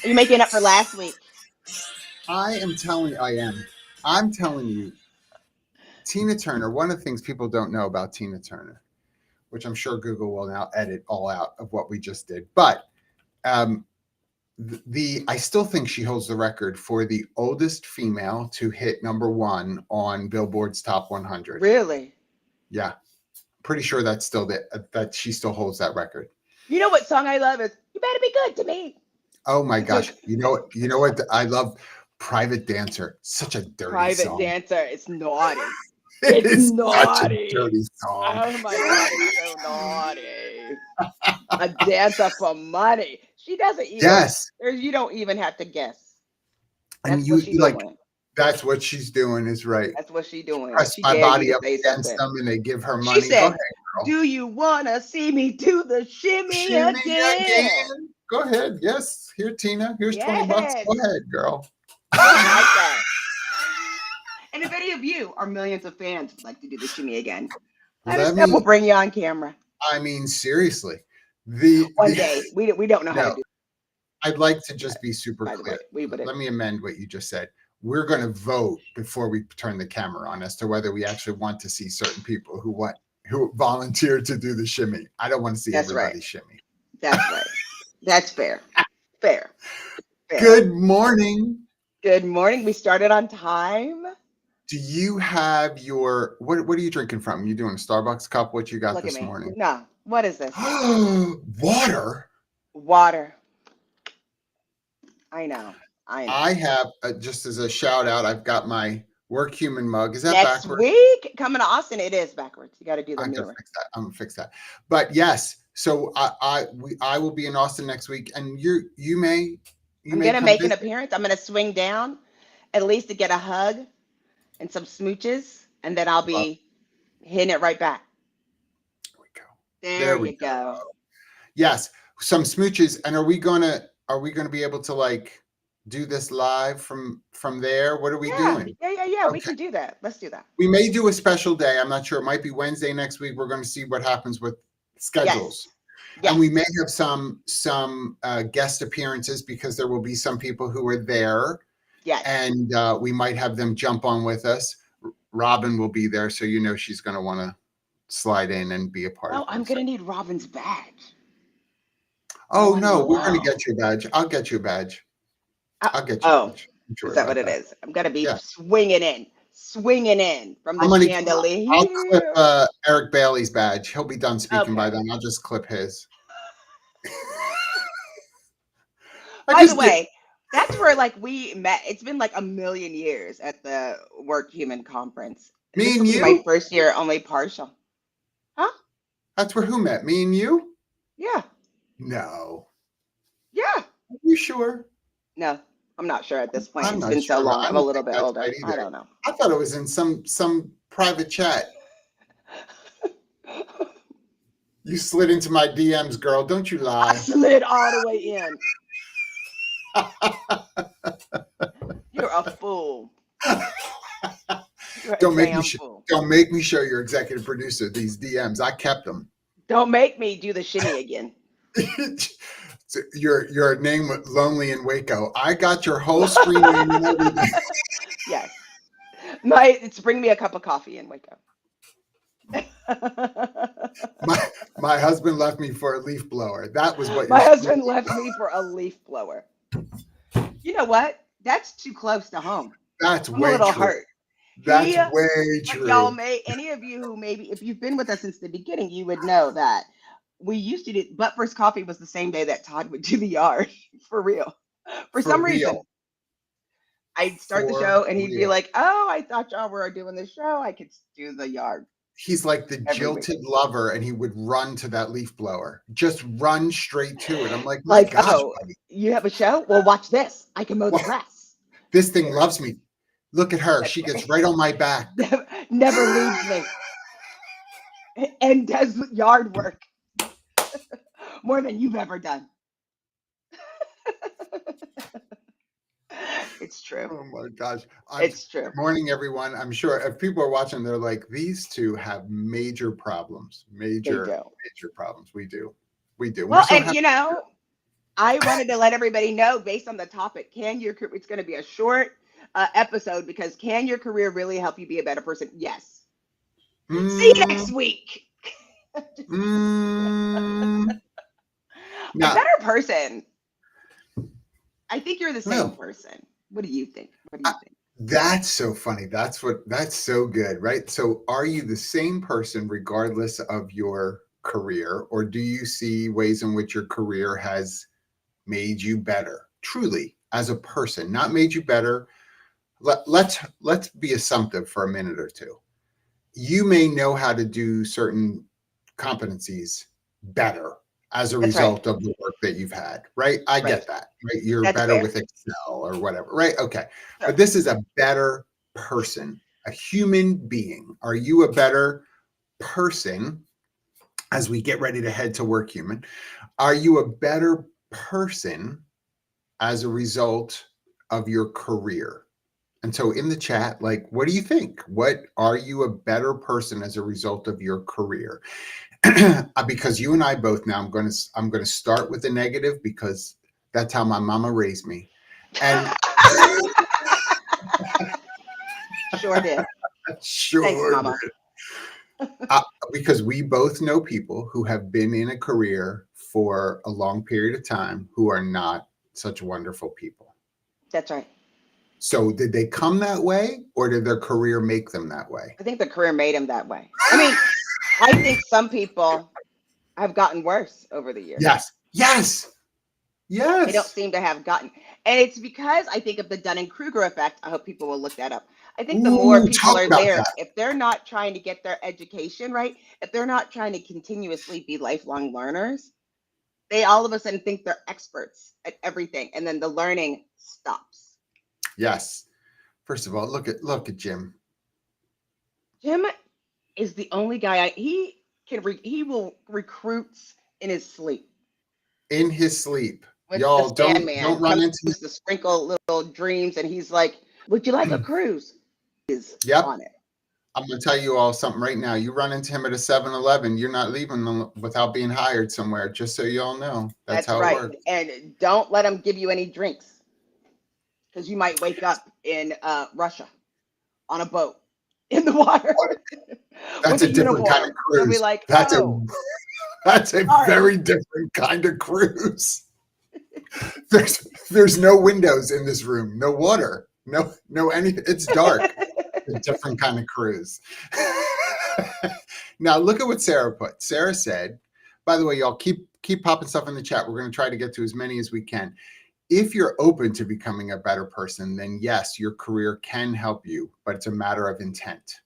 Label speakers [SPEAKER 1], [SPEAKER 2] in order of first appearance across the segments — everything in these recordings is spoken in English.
[SPEAKER 1] Are you making up for last week?
[SPEAKER 2] I'm telling you, Tina Turner, one of the things people don't know about Tina Turner, which I'm sure Google will now edit all out of what we just did. But um, I still think she holds the record for the oldest female to hit #1 on Billboard's Top 100.
[SPEAKER 1] Really?
[SPEAKER 2] Yeah, pretty sure that's still that she still holds that record.
[SPEAKER 1] You know what song I love is "You Better Be Good to Me."
[SPEAKER 2] Oh my
[SPEAKER 1] It's a
[SPEAKER 2] gosh! You know what? I love "Private Dancer." Such a dirty
[SPEAKER 1] private
[SPEAKER 2] song.
[SPEAKER 1] dancer. It's naughty.
[SPEAKER 2] It
[SPEAKER 1] It's
[SPEAKER 2] is such a
[SPEAKER 1] naughty.
[SPEAKER 2] dirty song.
[SPEAKER 1] Oh my god, it's so naughty. A dancer for money. She doesn't even.
[SPEAKER 2] Yes,
[SPEAKER 1] You don't even have to guess.
[SPEAKER 2] and
[SPEAKER 1] That's what she
[SPEAKER 2] like
[SPEAKER 1] doing.
[SPEAKER 2] that's what she's doing is right.
[SPEAKER 1] That's what she doing.
[SPEAKER 2] Press
[SPEAKER 1] She
[SPEAKER 2] my
[SPEAKER 1] dare you
[SPEAKER 2] body
[SPEAKER 1] to
[SPEAKER 2] up
[SPEAKER 1] say
[SPEAKER 2] against
[SPEAKER 1] something.
[SPEAKER 2] them, and they give her
[SPEAKER 1] She
[SPEAKER 2] money. Go ahead,
[SPEAKER 1] said,
[SPEAKER 2] girl.
[SPEAKER 1] "Do you wanna see me do the shimmy
[SPEAKER 2] Shimmy
[SPEAKER 1] again?"
[SPEAKER 2] again. Go ahead. Yes. Here, Tina. Here's $20.
[SPEAKER 1] Yes.
[SPEAKER 2] Go ahead, girl.
[SPEAKER 1] Just like that. And if any of you are millions of fans would like to do the shimmy again, let us
[SPEAKER 2] Let
[SPEAKER 1] know. We'll
[SPEAKER 2] me.
[SPEAKER 1] bring you on camera
[SPEAKER 2] I mean, seriously. The
[SPEAKER 1] one day. We don't know how to
[SPEAKER 2] no.
[SPEAKER 1] do
[SPEAKER 2] I'd like to just
[SPEAKER 1] that,
[SPEAKER 2] be super
[SPEAKER 1] by the way.
[SPEAKER 2] clear.
[SPEAKER 1] We would
[SPEAKER 2] Let me amend what you just said. We're going to vote before we turn the camera on as to whether we actually want to see certain people who volunteer to do the shimmy. I don't want to see
[SPEAKER 1] That's right.
[SPEAKER 2] everybody shimmy.
[SPEAKER 1] That's right. That's fair. Fair. Fair.
[SPEAKER 2] Good morning.
[SPEAKER 1] Good morning. We started on time.
[SPEAKER 2] Do you have your what are you drinking from? You doing a Starbucks cup? What you got
[SPEAKER 1] Look at
[SPEAKER 2] this
[SPEAKER 1] me.
[SPEAKER 2] morning?
[SPEAKER 1] No. What is this?
[SPEAKER 2] Water.
[SPEAKER 1] Water. I know.
[SPEAKER 2] I have just as a shout out, I've got my work human mug. Is that
[SPEAKER 1] Next
[SPEAKER 2] backwards?
[SPEAKER 1] week, coming to Austin, it is backwards. You got to do the
[SPEAKER 2] I'm
[SPEAKER 1] mirror.
[SPEAKER 2] gonna fix that. I'm gonna fix that. But yes, so I will be in Austin next week, and you may
[SPEAKER 1] I'm gonna
[SPEAKER 2] come
[SPEAKER 1] make an
[SPEAKER 2] visit.
[SPEAKER 1] appearance. I'm gonna swing down, at least to get a hug and some smooches, and then I'll
[SPEAKER 2] Well,
[SPEAKER 1] be hitting it right back.
[SPEAKER 2] there we go.
[SPEAKER 1] There
[SPEAKER 2] There we
[SPEAKER 1] you go.
[SPEAKER 2] Yes, some smooches. And are we gonna be able to like do this live from there? What are we
[SPEAKER 1] Yeah,
[SPEAKER 2] doing?
[SPEAKER 1] yeah. We
[SPEAKER 2] Okay.
[SPEAKER 1] can do that. Let's do that.
[SPEAKER 2] We may do a special day. I'm not sure. It might be Wednesday next week. We're going to see what happens with schedules.
[SPEAKER 1] Yes.
[SPEAKER 2] And we
[SPEAKER 1] Yes.
[SPEAKER 2] may have some guest appearances because there will be some people who are there,
[SPEAKER 1] Yes.
[SPEAKER 2] and we might have them jump on with us. Robin will be there, so she's going to want to slide in and be a part
[SPEAKER 1] Oh,
[SPEAKER 2] of
[SPEAKER 1] I'm
[SPEAKER 2] this.
[SPEAKER 1] gonna need Robin's badge.
[SPEAKER 2] Oh
[SPEAKER 1] I
[SPEAKER 2] no, we're going to
[SPEAKER 1] know.
[SPEAKER 2] get you a badge. I'll get you a badge. I'll get you a
[SPEAKER 1] Oh,
[SPEAKER 2] badge. I'm
[SPEAKER 1] is
[SPEAKER 2] sure
[SPEAKER 1] that what
[SPEAKER 2] about
[SPEAKER 1] it
[SPEAKER 2] that.
[SPEAKER 1] is? I'm gonna be
[SPEAKER 2] Yeah,
[SPEAKER 1] swinging in from the
[SPEAKER 2] I'm going to. I'll clip
[SPEAKER 1] chandelier.
[SPEAKER 2] Eric Bailey's badge. He'll be done speaking by
[SPEAKER 1] Okay.
[SPEAKER 2] then. I'll just clip his. I
[SPEAKER 1] By the
[SPEAKER 2] just did.
[SPEAKER 1] way, that's where like we met. It's been like a million years at the Work Human Conference.
[SPEAKER 2] Me
[SPEAKER 1] This
[SPEAKER 2] and
[SPEAKER 1] will be my
[SPEAKER 2] you?
[SPEAKER 1] first year, only partial. Huh?
[SPEAKER 2] That's where who met? Me and you?
[SPEAKER 1] Yeah.
[SPEAKER 2] No.
[SPEAKER 1] Yeah.
[SPEAKER 2] Are you sure?
[SPEAKER 1] No, I'm not sure at this point.
[SPEAKER 2] I'm
[SPEAKER 1] It's
[SPEAKER 2] not
[SPEAKER 1] been so
[SPEAKER 2] sure.
[SPEAKER 1] long.
[SPEAKER 2] I
[SPEAKER 1] I'm a
[SPEAKER 2] don't
[SPEAKER 1] little
[SPEAKER 2] think
[SPEAKER 1] bit
[SPEAKER 2] that's
[SPEAKER 1] older.
[SPEAKER 2] right
[SPEAKER 1] I
[SPEAKER 2] either.
[SPEAKER 1] don't know.
[SPEAKER 2] I thought it was in some private chat. You slid into my DMs, girl. Don't you
[SPEAKER 1] I
[SPEAKER 2] lie.
[SPEAKER 1] slid all the way in. You're a fool. You're a
[SPEAKER 2] Don't make me
[SPEAKER 1] damn fool.
[SPEAKER 2] don't make me show your executive producer these DMs. I kept them.
[SPEAKER 1] Don't make me do the shimmy again.
[SPEAKER 2] Your name was Lonely in Waco. I got your whole screen name and everything.
[SPEAKER 1] Yes. It's bring me a cup of coffee and wake up.
[SPEAKER 2] My husband left me for a leaf blower. That was what
[SPEAKER 1] My
[SPEAKER 2] your
[SPEAKER 1] husband left me for a leaf blower. You know what? That's too close to home.
[SPEAKER 2] That's
[SPEAKER 1] I'm a
[SPEAKER 2] way
[SPEAKER 1] little
[SPEAKER 2] true.
[SPEAKER 1] hurt.
[SPEAKER 2] That's
[SPEAKER 1] He,
[SPEAKER 2] way
[SPEAKER 1] like y'all
[SPEAKER 2] true.
[SPEAKER 1] any of you who maybe, if you've been with us since the beginning, you would know that we used to do, but first coffee was the same day that Todd would do the yard for real. For
[SPEAKER 2] For
[SPEAKER 1] some reason,
[SPEAKER 2] real.
[SPEAKER 1] I'd start the
[SPEAKER 2] For
[SPEAKER 1] show and he'd be
[SPEAKER 2] real.
[SPEAKER 1] like, "Oh, I thought y'all were doing the show. I could do the yard
[SPEAKER 2] He's like the
[SPEAKER 1] every week."
[SPEAKER 2] jilted lover, and he would run to that leaf blower. Just run straight to it. I'm like, my
[SPEAKER 1] Like,
[SPEAKER 2] gosh,
[SPEAKER 1] "Oh,
[SPEAKER 2] buddy.
[SPEAKER 1] you have a show? Well, watch this. I can mow the
[SPEAKER 2] What?
[SPEAKER 1] grass."
[SPEAKER 2] This thing
[SPEAKER 1] Seriously.
[SPEAKER 2] loves me. Look at her. She gets right on my back.
[SPEAKER 1] Never leaves me and does yard work more than you've ever done. It's true.
[SPEAKER 2] Oh my gosh.
[SPEAKER 1] It's
[SPEAKER 2] Good
[SPEAKER 1] true.
[SPEAKER 2] morning, everyone. I'm sure if people are watching, they're like, these two have major problems.
[SPEAKER 1] They
[SPEAKER 2] Major,
[SPEAKER 1] do.
[SPEAKER 2] major problems. We do. We do. We're
[SPEAKER 1] Well,
[SPEAKER 2] so
[SPEAKER 1] and
[SPEAKER 2] happy.
[SPEAKER 1] I wanted to let everybody know based on the topic, it's going to be a short episode because can your career really help you be a better person? Yes. See you next
[SPEAKER 2] Mm,
[SPEAKER 1] week.
[SPEAKER 2] mm,
[SPEAKER 1] A
[SPEAKER 2] now,
[SPEAKER 1] better person. I think you're the same
[SPEAKER 2] well,
[SPEAKER 1] person. What do you think? What do
[SPEAKER 2] I-
[SPEAKER 1] you think?
[SPEAKER 2] that's so funny. That's so good, right? So, are you the same person regardless of your career, or do you see ways in which your career has made you better, truly as a person? Not made you better. Let's be assumptive for a minute or two. You may know how to do certain competencies better as a
[SPEAKER 1] That's right.
[SPEAKER 2] result of the work that you've had, right? I
[SPEAKER 1] Right.
[SPEAKER 2] get that, right? You're
[SPEAKER 1] That's
[SPEAKER 2] better
[SPEAKER 1] fair.
[SPEAKER 2] with Excel or whatever, right? Okay.
[SPEAKER 1] Sure.
[SPEAKER 2] But this is a better person, a human being. Are you a better person as we get ready to head to work, human? Are you a better person as a result of your career? And so in the chat, like, what do you think? What are you a better person as a result of your career? Because you and I both now, I'm going to start with the negative because that's how my mama raised me. And
[SPEAKER 1] Sure did. Thanks,
[SPEAKER 2] sure,
[SPEAKER 1] Mama.
[SPEAKER 2] uh, because we both know people who have been in a career for a long period of time who are not such wonderful people.
[SPEAKER 1] That's right.
[SPEAKER 2] So did they come that way or did their career make them that way?
[SPEAKER 1] I think the career made him that way. I mean, I think some people have gotten worse over the years.
[SPEAKER 2] Yes. Yes.
[SPEAKER 1] They don't
[SPEAKER 2] Yes.
[SPEAKER 1] seem to have gotten. And it's because I think of the Dunning-Kruger effect. I hope people will look that up. I think the more
[SPEAKER 2] Ooh,
[SPEAKER 1] people
[SPEAKER 2] talk
[SPEAKER 1] are
[SPEAKER 2] about
[SPEAKER 1] there,
[SPEAKER 2] that.
[SPEAKER 1] if they're not trying to get their education right, if they're not trying to continuously be lifelong learners, they all of a sudden think they're experts at everything. And then the learning stops.
[SPEAKER 2] Yes. First of all, look at Jim
[SPEAKER 1] Jim is the only guy he will recruits in his sleep.
[SPEAKER 2] in his sleep.
[SPEAKER 1] With the
[SPEAKER 2] Y'all don't
[SPEAKER 1] Sandman
[SPEAKER 2] run
[SPEAKER 1] comes
[SPEAKER 2] into.
[SPEAKER 1] to sprinkle little dreams, and he's like, "Would you like a cruise?" Is
[SPEAKER 2] Yep.
[SPEAKER 1] on it.
[SPEAKER 2] I'm gonna tell you all something right now. You run into him at a 7-Eleven, you're not leaving without being hired somewhere. Just so you all know, that's
[SPEAKER 1] That's
[SPEAKER 2] how it
[SPEAKER 1] right.
[SPEAKER 2] works.
[SPEAKER 1] And don't let him give you any drinks because you might wake up in Russia on a boat in the water
[SPEAKER 2] That's
[SPEAKER 1] with a
[SPEAKER 2] a different kind of
[SPEAKER 1] uniform. They'll be
[SPEAKER 2] cruise.
[SPEAKER 1] like,
[SPEAKER 2] That's a
[SPEAKER 1] "Oh,
[SPEAKER 2] that's a
[SPEAKER 1] sorry."
[SPEAKER 2] very different kind of cruise. There's no windows in this room, no water, no anything. It's dark. A different kind of cruise. Now look at what Sarah put. Sarah said, by the way, y'all keep popping stuff in the chat. We're going to try to get to as many as we can. If you're open to becoming a better person, then yes, your career can help you, but it's a matter of intent.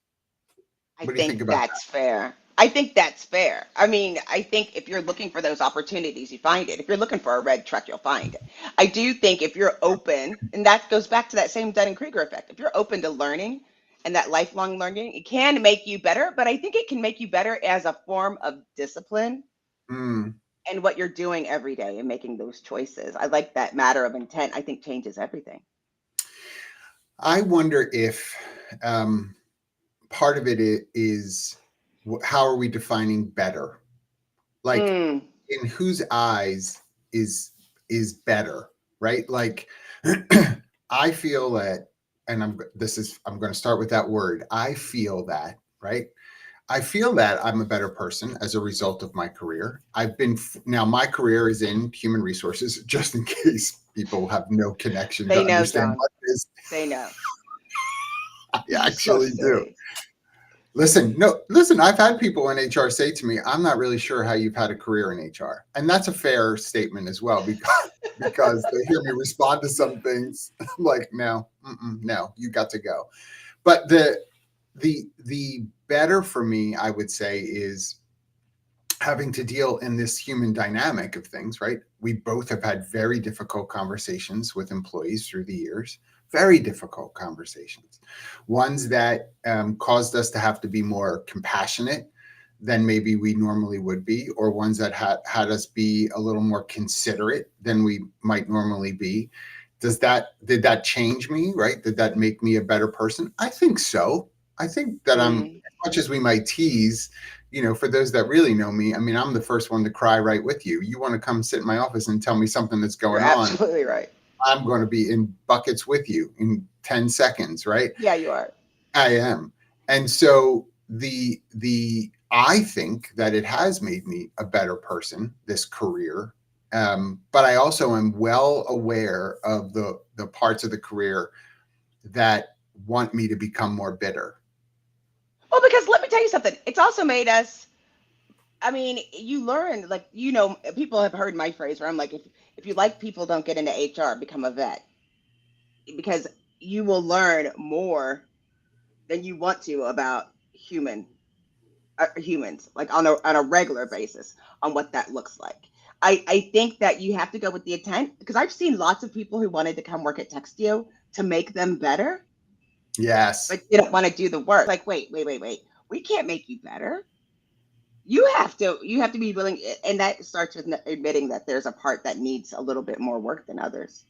[SPEAKER 1] I
[SPEAKER 2] What do you think
[SPEAKER 1] think
[SPEAKER 2] about that?
[SPEAKER 1] that's fair. I think that's fair. I mean, I think if you're looking for those opportunities, you find it. If you're looking for a red truck, you'll find it. I do think if you're open, and that goes back to that same Dunning-Kruger effect, if you're open to learning and that lifelong learning, it can make you better, but I think it can make you better as a form of discipline
[SPEAKER 2] Mm,
[SPEAKER 1] and what you're doing every day and making those choices. I like that matter of intent. I think changes everything.
[SPEAKER 2] I wonder if part of it is how are we defining better? Like
[SPEAKER 1] Mm,
[SPEAKER 2] in whose eyes is better, right? Like I feel that, and I'm going to start with that word. I feel that, right? I feel that I'm a better person as a result of my career. Now my career is in human resources, just in case people have no connection to
[SPEAKER 1] say no,
[SPEAKER 2] understand
[SPEAKER 1] John.
[SPEAKER 2] what it is.
[SPEAKER 1] Say no.
[SPEAKER 2] I
[SPEAKER 1] You're so
[SPEAKER 2] actually do.
[SPEAKER 1] silly.
[SPEAKER 2] Listen, no, listen, I've had people in HR say to me, I'm not really sure how you've had a career in HR. And that's a fair statement as well, because they hear me respond to some things. I'm like, no, no, you got to go. But the better for me, I would say, is having to deal in this human dynamic of things, right? We both have had very difficult conversations with employees through the years, very difficult conversations, ones that caused us to have to be more compassionate than maybe we normally would be, or ones that had us be a little more considerate than we might normally be. Did that change me, right? Did that make me a better person? I think so. I think that I'm,
[SPEAKER 1] Mm,
[SPEAKER 2] as much as we might tease, for those that really know me, I mean, I'm the first one to cry right with you. You want to come sit in my office and tell me something that's
[SPEAKER 1] you're
[SPEAKER 2] going on,
[SPEAKER 1] absolutely right.
[SPEAKER 2] I'm going to be in buckets with you in 10 seconds, right?
[SPEAKER 1] Yeah, you are.
[SPEAKER 2] I am. And so the I think that it has made me a better person, this career. But I also am well aware of the parts of the career that want me to become more bitter.
[SPEAKER 1] Well, because let me tell you something. It's also made us. I mean, you learn, like, people have heard my phrase where I'm like, if you like people, don't get into HR, become a vet, because you will learn more than you want to about humans, like on a regular basis, on what that looks like. I think that you have to go with the intent, because I've seen lots of people who wanted to come work at Textio to make them better,
[SPEAKER 2] Yes.
[SPEAKER 1] but didn't want to do the work. Like, wait. We can't make you better. You have to be willing, and that starts with admitting that there's a part that needs a little bit more work than others.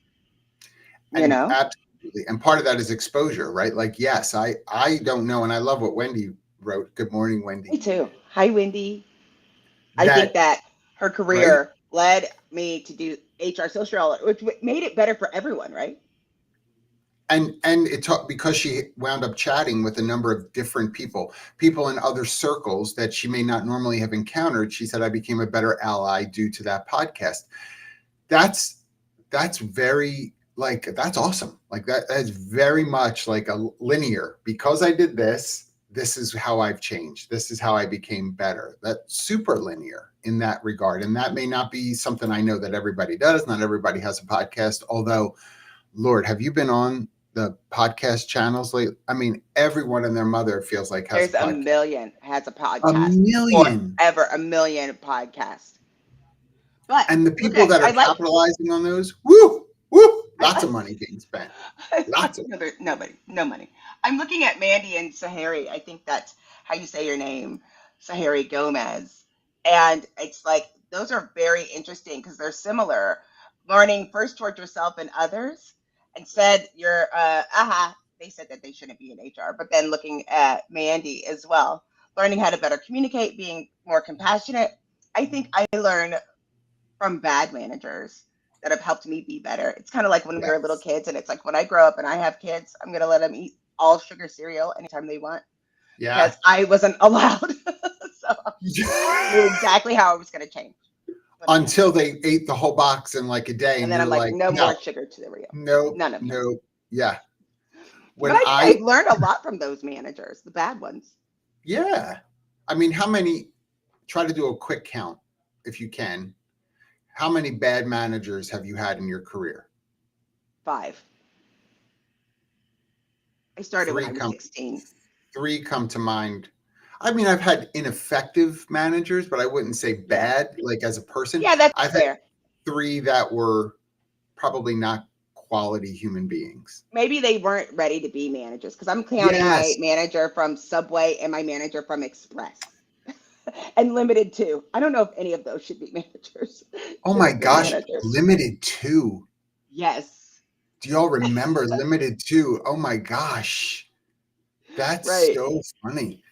[SPEAKER 1] You
[SPEAKER 2] And
[SPEAKER 1] know?
[SPEAKER 2] absolutely. And part of that is exposure, right? Like, yes, I don't know. And I love what Wendy wrote. Good morning, Wendy.
[SPEAKER 1] Me too. Hi, Wendy. I think
[SPEAKER 2] That,
[SPEAKER 1] that her
[SPEAKER 2] right?
[SPEAKER 1] career led me to do HR social, which made it better for everyone, right?
[SPEAKER 2] And it taught, because she wound up chatting with a number of different people in other circles that she may not normally have encountered. She said, I became a better ally due to that podcast. That's very, like, that's awesome. Like, that's very much like a linear, because I did this is how I've changed, this is how I became better. That's super linear in that regard. And that may not be something I know that everybody does. Not everybody has a podcast, although, Lord, have you been on the podcast channels lately? I mean, everyone and their mother feels like has a
[SPEAKER 1] There's a
[SPEAKER 2] podcast.
[SPEAKER 1] million has a
[SPEAKER 2] A
[SPEAKER 1] podcast
[SPEAKER 2] million.
[SPEAKER 1] forever, a million podcasts. But
[SPEAKER 2] And the
[SPEAKER 1] look
[SPEAKER 2] people
[SPEAKER 1] at
[SPEAKER 2] that
[SPEAKER 1] I
[SPEAKER 2] are
[SPEAKER 1] like
[SPEAKER 2] capitalizing on those, woo, woo,
[SPEAKER 1] I
[SPEAKER 2] lots
[SPEAKER 1] like
[SPEAKER 2] of money being spent. Lots of
[SPEAKER 1] no, nobody, no money. I'm looking at Mandy and Sahari. I think that's how you say your name, Sahari Gomez. And it's like those are very interesting because they're similar. Learning first towards yourself and others, and said you're they said that they shouldn't be in HR, but then looking at Mandy as well, learning how to better communicate, being more compassionate. I think I learned from bad managers that have helped me be better. It's kind of like when we were little
[SPEAKER 2] yes.
[SPEAKER 1] kids, and it's like when I grow up and I have kids, I'm going to let them eat all sugar cereal anytime they want
[SPEAKER 2] Yeah.
[SPEAKER 1] because I wasn't allowed. So I knew exactly how I was going to change when I had
[SPEAKER 2] Until
[SPEAKER 1] kids.
[SPEAKER 2] they ate the whole box in like a day,
[SPEAKER 1] And
[SPEAKER 2] and
[SPEAKER 1] then
[SPEAKER 2] you're
[SPEAKER 1] I'm like,
[SPEAKER 2] like,
[SPEAKER 1] no
[SPEAKER 2] no,
[SPEAKER 1] more sugar cereal.
[SPEAKER 2] no,
[SPEAKER 1] None of them.
[SPEAKER 2] no. Yeah.
[SPEAKER 1] But
[SPEAKER 2] When
[SPEAKER 1] I think
[SPEAKER 2] I,
[SPEAKER 1] I've learned a lot from those managers, the bad ones.
[SPEAKER 2] yeah. I mean, how many, try to do a quick count if you can. How many bad managers have you had in your career?
[SPEAKER 1] 5. I started when
[SPEAKER 2] Three
[SPEAKER 1] I was
[SPEAKER 2] come
[SPEAKER 1] 16.
[SPEAKER 2] three come to mind. I mean, I've had ineffective managers, but I wouldn't say
[SPEAKER 1] Yeah.
[SPEAKER 2] bad, like as a person.
[SPEAKER 1] Yeah, that's
[SPEAKER 2] I've had
[SPEAKER 1] fair.
[SPEAKER 2] three that were probably not quality human beings.
[SPEAKER 1] Maybe they weren't ready to be managers because I'm counting my
[SPEAKER 2] Yes.
[SPEAKER 1] manager from Subway and my manager from Express and Limited too. I don't know if any of those should be managers.
[SPEAKER 2] Oh
[SPEAKER 1] Should
[SPEAKER 2] my
[SPEAKER 1] have been
[SPEAKER 2] gosh,
[SPEAKER 1] managers.
[SPEAKER 2] Limited Two.
[SPEAKER 1] Yes.
[SPEAKER 2] Do y'all remember Limited Two? Oh my gosh, that's
[SPEAKER 1] Right.
[SPEAKER 2] so funny.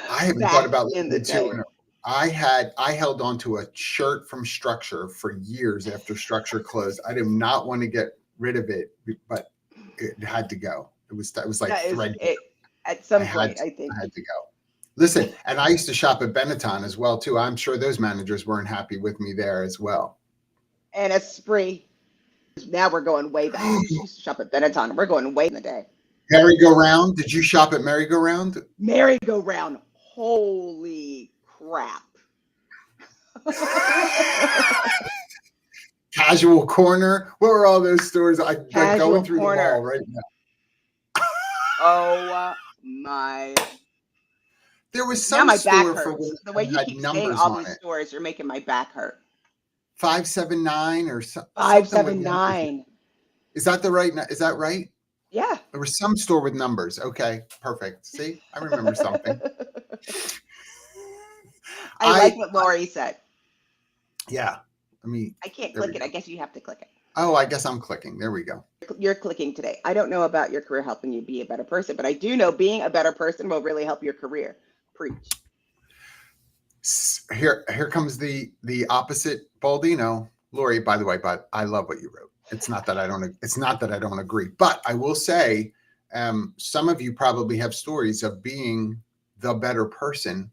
[SPEAKER 2] I haven't thought
[SPEAKER 1] Back
[SPEAKER 2] about
[SPEAKER 1] in the
[SPEAKER 2] Limited Two
[SPEAKER 1] day.
[SPEAKER 2] in I held on to a shirt from Structure for years after Structure closed. I did not want to get rid of it, but it had to go. It was like
[SPEAKER 1] That is
[SPEAKER 2] threadbare.
[SPEAKER 1] it. At
[SPEAKER 2] I
[SPEAKER 1] some
[SPEAKER 2] had
[SPEAKER 1] point,
[SPEAKER 2] to,
[SPEAKER 1] I think.
[SPEAKER 2] I had to go. Listen, and I used to shop at Benetton as well too. I'm sure those managers weren't happy with me there as well.
[SPEAKER 1] And a spree. Now we're going way back. You used to shop at Benetton. We're going way in the day.
[SPEAKER 2] Merry-go-round. Did you shop at Merry-go-round?
[SPEAKER 1] Merry-go-round. Holy crap.
[SPEAKER 2] Casual Corner. What were all those stores? I like
[SPEAKER 1] Casual
[SPEAKER 2] going through them
[SPEAKER 1] corner.
[SPEAKER 2] all right now.
[SPEAKER 1] Oh my.
[SPEAKER 2] There was
[SPEAKER 1] Now
[SPEAKER 2] some
[SPEAKER 1] my back
[SPEAKER 2] store for
[SPEAKER 1] hurts.
[SPEAKER 2] women
[SPEAKER 1] The way
[SPEAKER 2] that
[SPEAKER 1] you
[SPEAKER 2] had
[SPEAKER 1] keep saying
[SPEAKER 2] numbers
[SPEAKER 1] all
[SPEAKER 2] on
[SPEAKER 1] these
[SPEAKER 2] it.
[SPEAKER 1] stores, you're making my back hurt.
[SPEAKER 2] 579 or something with numbers.
[SPEAKER 1] 579.
[SPEAKER 2] Is that the right? Is that right?
[SPEAKER 1] Yeah.
[SPEAKER 2] There was some store with numbers. Okay, perfect. See, I remember something.
[SPEAKER 1] I like
[SPEAKER 2] I
[SPEAKER 1] what Lori said.
[SPEAKER 2] yeah. I mean,
[SPEAKER 1] I can't
[SPEAKER 2] there we
[SPEAKER 1] click it. I
[SPEAKER 2] go.
[SPEAKER 1] guess you have to click it.
[SPEAKER 2] Oh, I guess I'm clicking. There we go.
[SPEAKER 1] You're clicking today. I don't know about your career helping you be a better person, but I do know being a better person will really help your career. Preach.
[SPEAKER 2] Here comes the opposite Baldino. Lori, by the way, but I love what you wrote. It's not that I don't agree, but I will say, some of you probably have stories of being the better person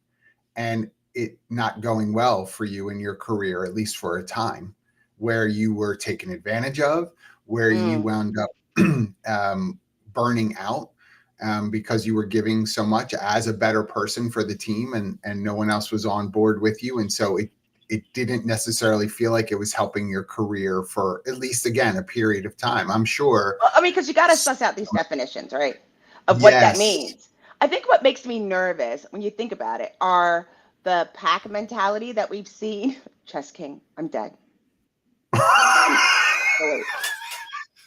[SPEAKER 2] and it not going well for you in your career, at least for a time, where you were taken advantage of, where you
[SPEAKER 1] Mm.
[SPEAKER 2] wound up burning out, because you were giving so much as a better person for the team, and no one else was on board with you, and so it didn't necessarily feel like it was helping your career for at least again a period of time. I'm sure.
[SPEAKER 1] Well, I mean, because you got to suss out these definitions, right? Of what that
[SPEAKER 2] Yes.
[SPEAKER 1] means. I think what makes me nervous when you think about it are the pack mentality that we've seen. Chess King, I'm dead. I'm so wait,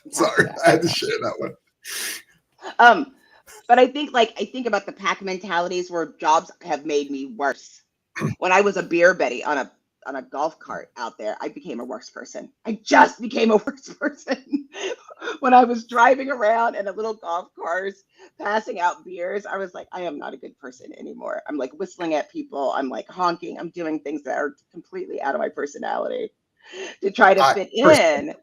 [SPEAKER 1] I'm
[SPEAKER 2] Sorry,
[SPEAKER 1] passing out
[SPEAKER 2] I
[SPEAKER 1] right
[SPEAKER 2] had to
[SPEAKER 1] now.
[SPEAKER 2] share that one.
[SPEAKER 1] Um, but I think about the pack mentalities where jobs have made me worse. When I was a beer Betty on a golf cart out there, I became a worse person. I just became a worse person. When I was driving around in a little golf cars, passing out beers, I was like, I am not a good person anymore. I'm like whistling at people. I'm like honking. I'm doing things that are completely out of my personality to try to
[SPEAKER 2] I
[SPEAKER 1] fit
[SPEAKER 2] for
[SPEAKER 1] in.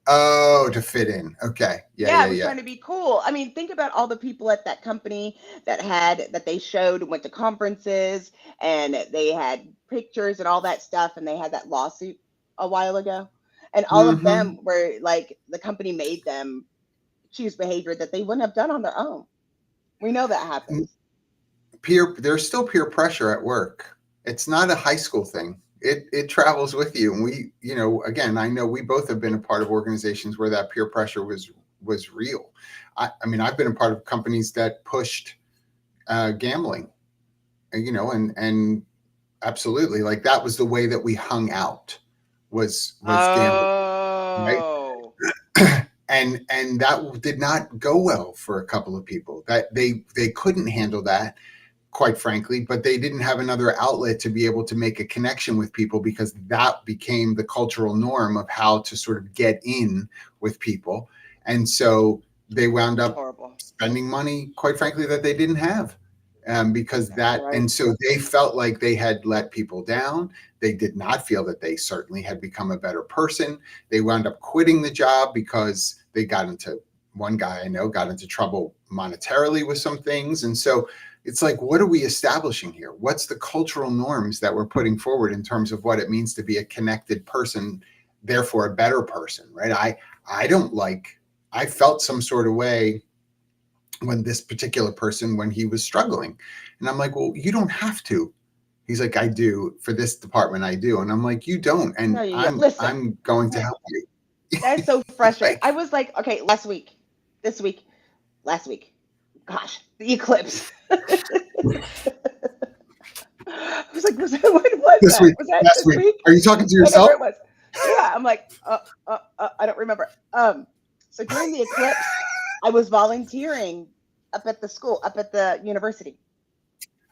[SPEAKER 2] Oh, to fit in. Okay. Yeah,
[SPEAKER 1] Yeah, I
[SPEAKER 2] yeah,
[SPEAKER 1] was
[SPEAKER 2] yeah.
[SPEAKER 1] trying to be cool. I mean, think about all the people at that company that they showed went to conferences and they had pictures and all that stuff, and they had that lawsuit a while ago. And all of
[SPEAKER 2] Mm-hmm.
[SPEAKER 1] them were like the company made them choose behavior that they wouldn't have done on their own. We know that happens.
[SPEAKER 2] There's still peer pressure at work. It's not a high school thing. It travels with you. And we, again, I know we both have been a part of organizations where that peer pressure was real. I mean, I've been a part of companies that pushed gambling, and absolutely, like that was the way that we hung out was gambling, right?
[SPEAKER 1] Oh,
[SPEAKER 2] And that did not go well for a couple of people. That they couldn't handle that, quite frankly, but they didn't have another outlet to be able to make a connection with people because that became the cultural norm of how to sort of get in with people. And so they wound
[SPEAKER 1] that's
[SPEAKER 2] up
[SPEAKER 1] horrible.
[SPEAKER 2] spending money, quite frankly, that they didn't have. Because
[SPEAKER 1] That's
[SPEAKER 2] that,
[SPEAKER 1] right.
[SPEAKER 2] and so they felt like they had let people down. They did not feel that they certainly had become a better person. They wound up quitting the job because they got into, one guy I know got into trouble monetarily with some things. And so it's like, what are we establishing here? What's the cultural norms that we're putting forward in terms of what it means to be a connected person, therefore a better person, right? I don't like, I felt some sort of way when this particular person, when he was struggling. And I'm like, well, you don't have to. He's like, I do for this department. I do. And I'm like, you don't.
[SPEAKER 1] No,
[SPEAKER 2] And
[SPEAKER 1] you don't. Listen,
[SPEAKER 2] I'm going to help you.
[SPEAKER 1] that's so frustrating.
[SPEAKER 2] Like,
[SPEAKER 1] I was like, okay, this week, last week. Gosh, the eclipse. I was like, when was
[SPEAKER 2] this
[SPEAKER 1] that?
[SPEAKER 2] week,
[SPEAKER 1] Was that
[SPEAKER 2] last
[SPEAKER 1] this
[SPEAKER 2] week,
[SPEAKER 1] week?
[SPEAKER 2] are you talking to
[SPEAKER 1] Whatever
[SPEAKER 2] yourself?
[SPEAKER 1] it was. Yeah, I'm like, I don't remember. So during the eclipse, I was volunteering up at the school, up at the university,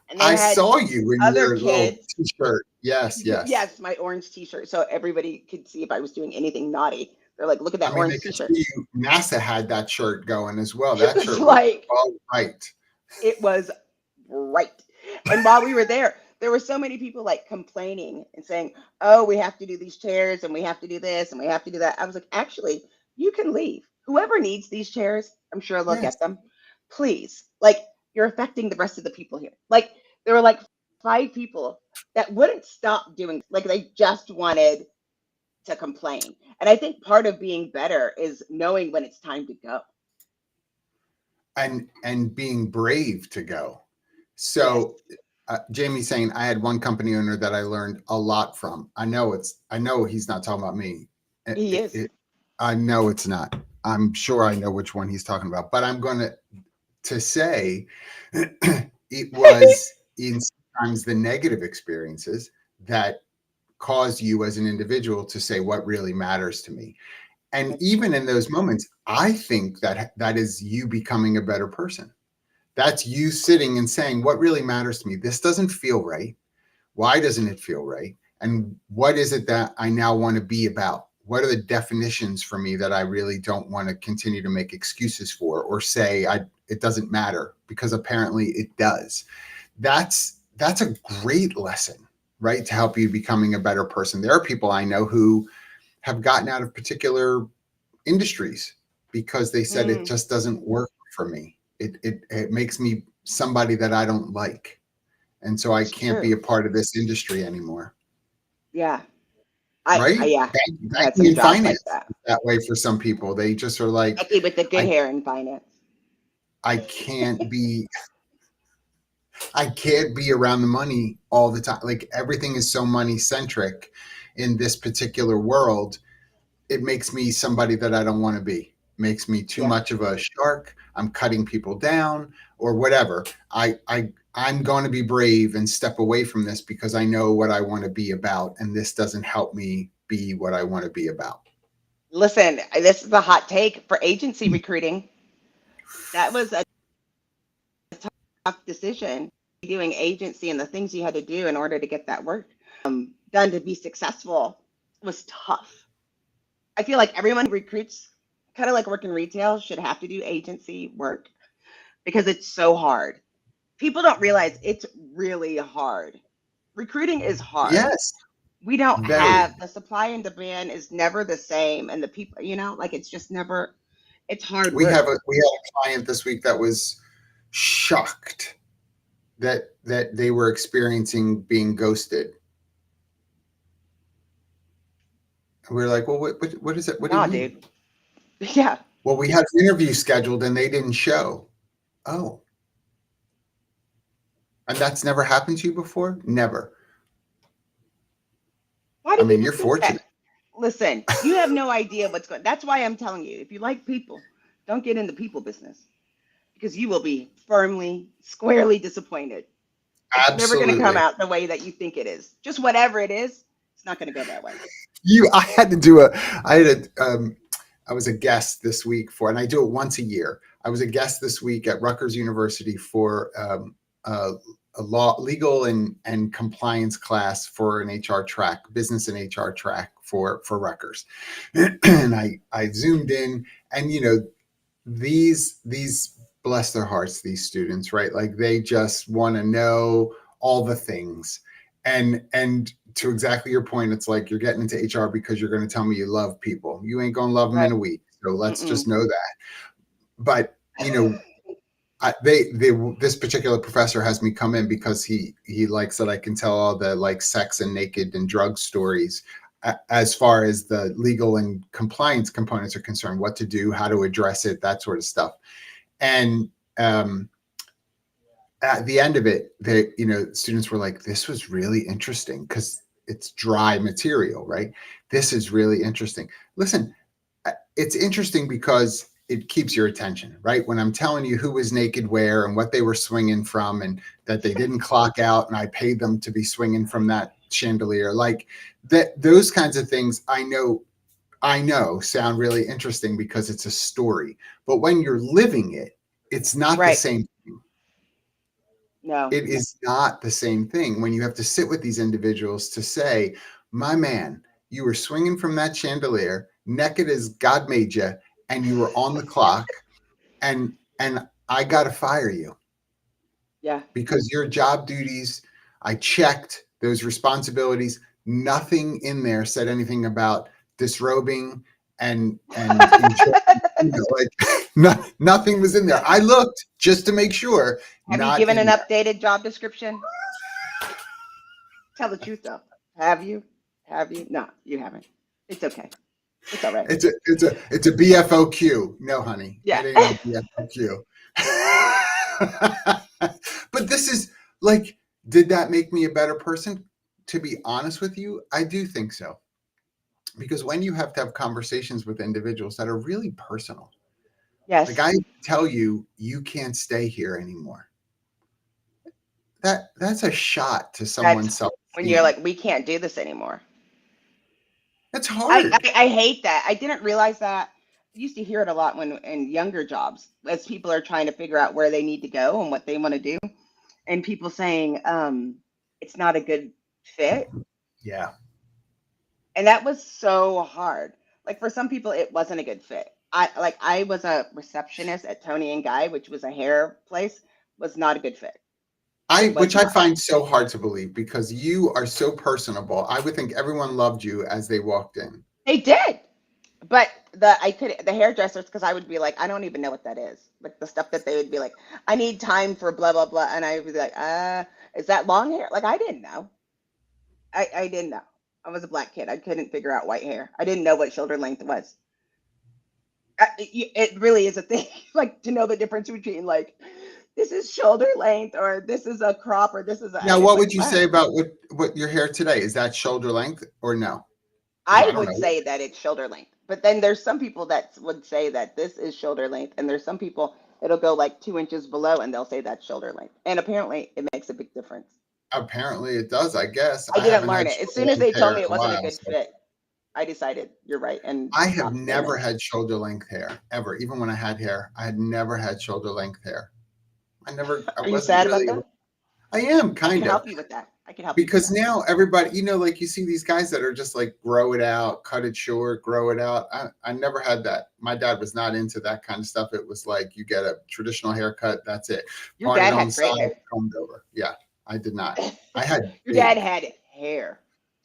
[SPEAKER 1] and they
[SPEAKER 2] I
[SPEAKER 1] had
[SPEAKER 2] saw you in
[SPEAKER 1] other
[SPEAKER 2] your little
[SPEAKER 1] kids.
[SPEAKER 2] t-shirt. Yes, yes.
[SPEAKER 1] Yes, my orange T-shirt, so everybody could see if I was doing anything naughty. They're like, look at
[SPEAKER 2] I
[SPEAKER 1] that
[SPEAKER 2] mean, they
[SPEAKER 1] orange
[SPEAKER 2] could
[SPEAKER 1] T-shirt.
[SPEAKER 2] see you. NASA had that shirt going as well.
[SPEAKER 1] It
[SPEAKER 2] That
[SPEAKER 1] was
[SPEAKER 2] shirt was
[SPEAKER 1] like
[SPEAKER 2] all right.
[SPEAKER 1] it was bright. And while we were there were so many people like complaining and saying, "Oh, we have to do these chairs and we have to do this and we have to do that." I was like, "Actually, you can leave. Whoever needs these chairs, I'm sure they'll
[SPEAKER 2] Yes.
[SPEAKER 1] get them. Please." Like you're affecting the rest of the people here. Like there were like five people that wouldn't stop doing like they just wanted to complain. And I think part of being better is knowing when it's time to go.
[SPEAKER 2] And being brave to go.
[SPEAKER 1] Yes,
[SPEAKER 2] So Jamie's saying I had one company owner that I learned a lot from. I know he's not talking about me.
[SPEAKER 1] he is.
[SPEAKER 2] I know it's not. I'm sure I know which one he's talking about, but I'm going to say it was in sometimes the negative experiences that cause you as an individual to say what really matters to me. And
[SPEAKER 1] That's
[SPEAKER 2] even
[SPEAKER 1] true.
[SPEAKER 2] in those moments, I think that that is you becoming a better person. That's you sitting and saying, what really matters to me? This doesn't feel right. Why doesn't it feel right? And what is it that I now want to be about? what are the definitions for me that I really don't want to continue to make excuses for or say it doesn't matter because apparently it does. That's a great lesson, right? To help you becoming a better person. There are people I know who have gotten out of particular industries because they said it
[SPEAKER 1] Mm,
[SPEAKER 2] just doesn't work for me. It makes me somebody that I don't like. And so I
[SPEAKER 1] it's
[SPEAKER 2] can't be
[SPEAKER 1] true.
[SPEAKER 2] a part of this industry anymore.
[SPEAKER 1] Yeah. I
[SPEAKER 2] Right?
[SPEAKER 1] yeah. I've had
[SPEAKER 2] Banking
[SPEAKER 1] some
[SPEAKER 2] and
[SPEAKER 1] jobs
[SPEAKER 2] finance
[SPEAKER 1] like that.
[SPEAKER 2] is that way for some people. They just are like,
[SPEAKER 1] Lucky with the good
[SPEAKER 2] I
[SPEAKER 1] hair in finance.
[SPEAKER 2] I can't be I can't be around the money all the time. Like everything is so money centric in this particular world. It makes me somebody that I don't want to be. Makes me too
[SPEAKER 1] Yeah.
[SPEAKER 2] much of a shark. I'm cutting people down or whatever. I'm going to be brave and step away from this because I know what I want to be about, and this doesn't help me be what I want to be about.
[SPEAKER 1] Listen, this is a hot take for agency recruiting. That was a tough decision doing agency and the things you had to do in order to get that work done to be successful was tough. I feel like everyone who recruits, kind of like work in retail, should have to do agency work because it's so hard. People don't realize it's really hard. Recruiting is hard.
[SPEAKER 2] Yes,
[SPEAKER 1] We don't
[SPEAKER 2] very.
[SPEAKER 1] have the supply and demand is never the same, and the people, like it's just never. It's hard work.
[SPEAKER 2] We had a client this week that was shocked that they were experiencing being ghosted. And we were like, well, what is it? What do you
[SPEAKER 1] Nah,
[SPEAKER 2] mean?
[SPEAKER 1] dude. Yeah.
[SPEAKER 2] Well, we had interviews scheduled and they didn't show. Oh, and that's never happened to you before? Never.
[SPEAKER 1] Why
[SPEAKER 2] I
[SPEAKER 1] do
[SPEAKER 2] mean,
[SPEAKER 1] people
[SPEAKER 2] you're
[SPEAKER 1] think that?
[SPEAKER 2] fortunate.
[SPEAKER 1] Listen, you have no idea what's going. That's why I'm telling you, if you like people, don't get in the people business because you will be firmly, squarely disappointed. It's never going to come
[SPEAKER 2] Absolutely.
[SPEAKER 1] out the way that you think it is. Just whatever it is, it's not going to go that way.
[SPEAKER 2] I had to do I had I was a guest this week for, and I do it once a year. I was a guest this week at Rutgers University for a legal and compliance class for an HR track, business and HR track for Rutgers. And I zoomed in, and these bless their hearts, these students, right? Like they just want to know all the things. And to exactly your point, it's like you're getting into HR because you're going to tell me you love people. You ain't going to love them in
[SPEAKER 1] Right.
[SPEAKER 2] a week. So let's
[SPEAKER 1] Mm-mm.
[SPEAKER 2] just know that. But this particular professor has me come in because he likes that I can tell all the like sex and naked and drug stories as far as the legal and compliance components are concerned, what to do, how to address it, that sort of stuff. And at the end of it, students were like, "This was really interesting because it's dry material, right? This is really interesting." Listen, it's interesting because it keeps your attention, right? When I'm telling you who was naked where and what they were swinging from, and that they didn't clock out, and I paid them to be swinging from that chandelier, like that, those kinds of things, I know sound really interesting because it's a story, but when you're living it, it's not the
[SPEAKER 1] Right.
[SPEAKER 2] same.
[SPEAKER 1] No.
[SPEAKER 2] It is not the same thing when you have to sit with these individuals to say, my man, you were swinging from that chandelier, naked as God made you, and you were on the clock, and I got to fire you
[SPEAKER 1] Yeah.
[SPEAKER 2] because your job duties, I checked those responsibilities. Nothing in there said anything about disrobing and enjoying, like nothing was in there. I looked just to make sure,
[SPEAKER 1] Have you
[SPEAKER 2] not
[SPEAKER 1] given
[SPEAKER 2] in
[SPEAKER 1] an
[SPEAKER 2] there.
[SPEAKER 1] updated job description? Tell the truth though. Have you? Have you? No, you haven't. It's okay. It's all right.
[SPEAKER 2] It's a BFOQ. No, honey,
[SPEAKER 1] Yeah.
[SPEAKER 2] it ain't no BFOQ. But this is like, did that make me a better person? To be honest with you, I do think so. Because when you have to have conversations with individuals that are really personal, like
[SPEAKER 1] Yes.
[SPEAKER 2] I tell you, you can't stay here anymore. That's a shot to
[SPEAKER 1] That's
[SPEAKER 2] someone's
[SPEAKER 1] when you're
[SPEAKER 2] self-esteem.
[SPEAKER 1] like, we can't do this anymore.
[SPEAKER 2] That's
[SPEAKER 1] I,
[SPEAKER 2] hard.
[SPEAKER 1] I, I hate that. I didn't realize that. I used to hear it a lot when in younger jobs, as people are trying to figure out where they need to go and what they want to do, and people saying it's not a good fit.
[SPEAKER 2] Yeah.
[SPEAKER 1] And that was so hard. Like for some people, it wasn't a good fit. I was a receptionist at Tony and Guy, which was a hair place, was not a good fit. It was
[SPEAKER 2] Which I
[SPEAKER 1] not.
[SPEAKER 2] find so hard to believe because you are so personable. I would think everyone loved you as they walked in.
[SPEAKER 1] They did. But the hairdressers, because I would be like, I don't even know what that is. Like the stuff that they would be like, I need time for blah blah blah, and I would be like, is that long hair? Like I didn't know. I didn't know. I was a black kid. I couldn't figure out white hair. I didn't know what shoulder length was. It really is a thing, like to know the difference between like this is shoulder length or this is a crop or this is a.
[SPEAKER 2] Now,
[SPEAKER 1] It's
[SPEAKER 2] what
[SPEAKER 1] like
[SPEAKER 2] would you say
[SPEAKER 1] what?
[SPEAKER 2] about what your hair today? Is that shoulder length or no? Because
[SPEAKER 1] I
[SPEAKER 2] I don't
[SPEAKER 1] would
[SPEAKER 2] know.
[SPEAKER 1] say that it's shoulder length, but then there's some people that would say that this is shoulder length, and there's some people it'll go like 2 inches below, and they'll say that's shoulder length, and apparently it makes a big difference.
[SPEAKER 2] Apparently, it does. I guess
[SPEAKER 1] I
[SPEAKER 2] I
[SPEAKER 1] didn't
[SPEAKER 2] haven't
[SPEAKER 1] learn
[SPEAKER 2] had
[SPEAKER 1] it. As
[SPEAKER 2] shoulder
[SPEAKER 1] soon as
[SPEAKER 2] length
[SPEAKER 1] they told
[SPEAKER 2] hair
[SPEAKER 1] me
[SPEAKER 2] in
[SPEAKER 1] it
[SPEAKER 2] a
[SPEAKER 1] wasn't a
[SPEAKER 2] while.
[SPEAKER 1] good
[SPEAKER 2] So
[SPEAKER 1] fit, I decided you're right and
[SPEAKER 2] I have
[SPEAKER 1] stopped so
[SPEAKER 2] never
[SPEAKER 1] much.
[SPEAKER 2] had shoulder length hair ever. Even when I had hair, I had never had shoulder length hair. I
[SPEAKER 1] Are you
[SPEAKER 2] wasn't
[SPEAKER 1] sad about
[SPEAKER 2] really.
[SPEAKER 1] that?
[SPEAKER 2] I am
[SPEAKER 1] I can
[SPEAKER 2] kind of.
[SPEAKER 1] help you with that. I can help you with
[SPEAKER 2] Because
[SPEAKER 1] that.
[SPEAKER 2] now everybody, like you see these guys that are just like grow it out, cut it short, grow it out. I never had that. My dad was not into that kind of stuff. It was like you get a traditional haircut, that's it.
[SPEAKER 1] Your
[SPEAKER 2] Parted
[SPEAKER 1] dad
[SPEAKER 2] on the
[SPEAKER 1] had great
[SPEAKER 2] side,
[SPEAKER 1] hair.
[SPEAKER 2] combed over. Yeah, I did not. I had
[SPEAKER 1] Your dad
[SPEAKER 2] big.
[SPEAKER 1] had hair.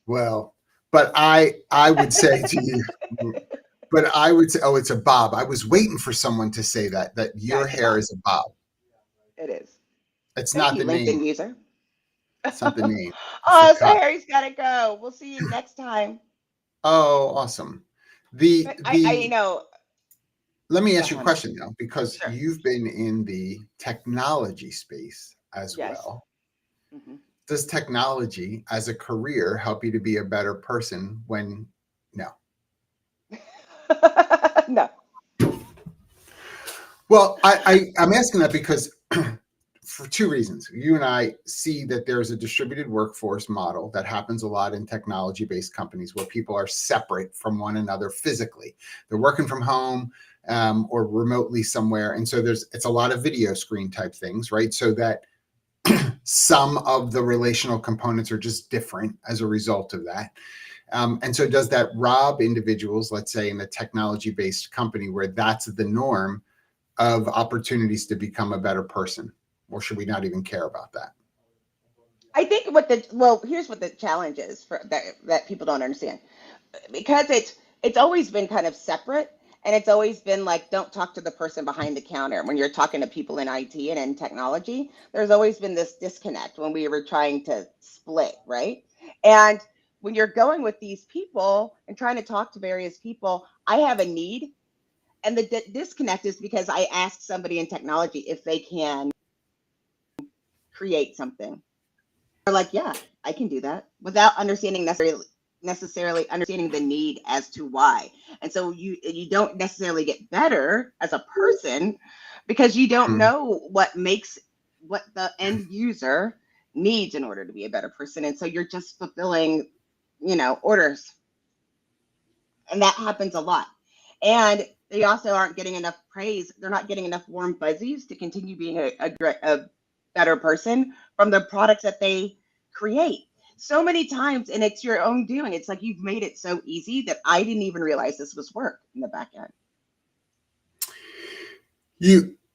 [SPEAKER 2] Well, but I would say to you, but I would say, oh, it's a bob. I was waiting for someone to say that
[SPEAKER 1] Yeah,
[SPEAKER 2] your
[SPEAKER 1] it's a
[SPEAKER 2] hair
[SPEAKER 1] bob.
[SPEAKER 2] is a bob.
[SPEAKER 1] It is.
[SPEAKER 2] It's
[SPEAKER 1] Thank
[SPEAKER 2] not
[SPEAKER 1] you,
[SPEAKER 2] the name.
[SPEAKER 1] LinkedIn user.
[SPEAKER 2] It's not the name. It's the
[SPEAKER 1] Oh, so
[SPEAKER 2] cut.
[SPEAKER 1] Harry's gotta go. We'll see you next time.
[SPEAKER 2] Oh, awesome. The
[SPEAKER 1] But I
[SPEAKER 2] the
[SPEAKER 1] know.
[SPEAKER 2] Let me
[SPEAKER 1] Go
[SPEAKER 2] ask you a
[SPEAKER 1] ahead.
[SPEAKER 2] question now, because
[SPEAKER 1] Sure.
[SPEAKER 2] you've been in the technology space as
[SPEAKER 1] Yes.
[SPEAKER 2] well.
[SPEAKER 1] Hmm.
[SPEAKER 2] Does technology as a career help you to be a better person when no?
[SPEAKER 1] No.
[SPEAKER 2] Well, I'm asking that because for two reasons. You and I see that there's a distributed workforce model that happens a lot in technology based companies where people are separate from one another physically. They're working from home or remotely somewhere. And so it's a lot of video screen type things, right? So that some of the relational components are just different as a result of that. And so, does that rob individuals, let's say in a technology based company where that's the norm, of opportunities to become a better person? Or should we not even care about that?
[SPEAKER 1] I think here's what the challenge is for that people don't understand, because it's always been kind of separate, and it's always been like don't talk to the person behind the counter when you're talking to people in IT and in technology. There's always been this disconnect when we were trying to split, right? And when you're going with these people and trying to talk to various people, I have a need, and the disconnect is because I ask somebody in technology if they can create something. They're like, yeah, I can do that without understanding necessarily understanding the need as to why. And so you don't necessarily get better as a person because you don't
[SPEAKER 2] Hmm.
[SPEAKER 1] know what the end user needs in order to be a better person. And so you're just fulfilling, orders. And that happens a lot. And they also aren't getting enough praise. They're not getting enough warm fuzzies to continue being a better person from the products that they create. So many times, and it's your own doing. It's like you've made it so easy that I didn't even realize this was work in the back end.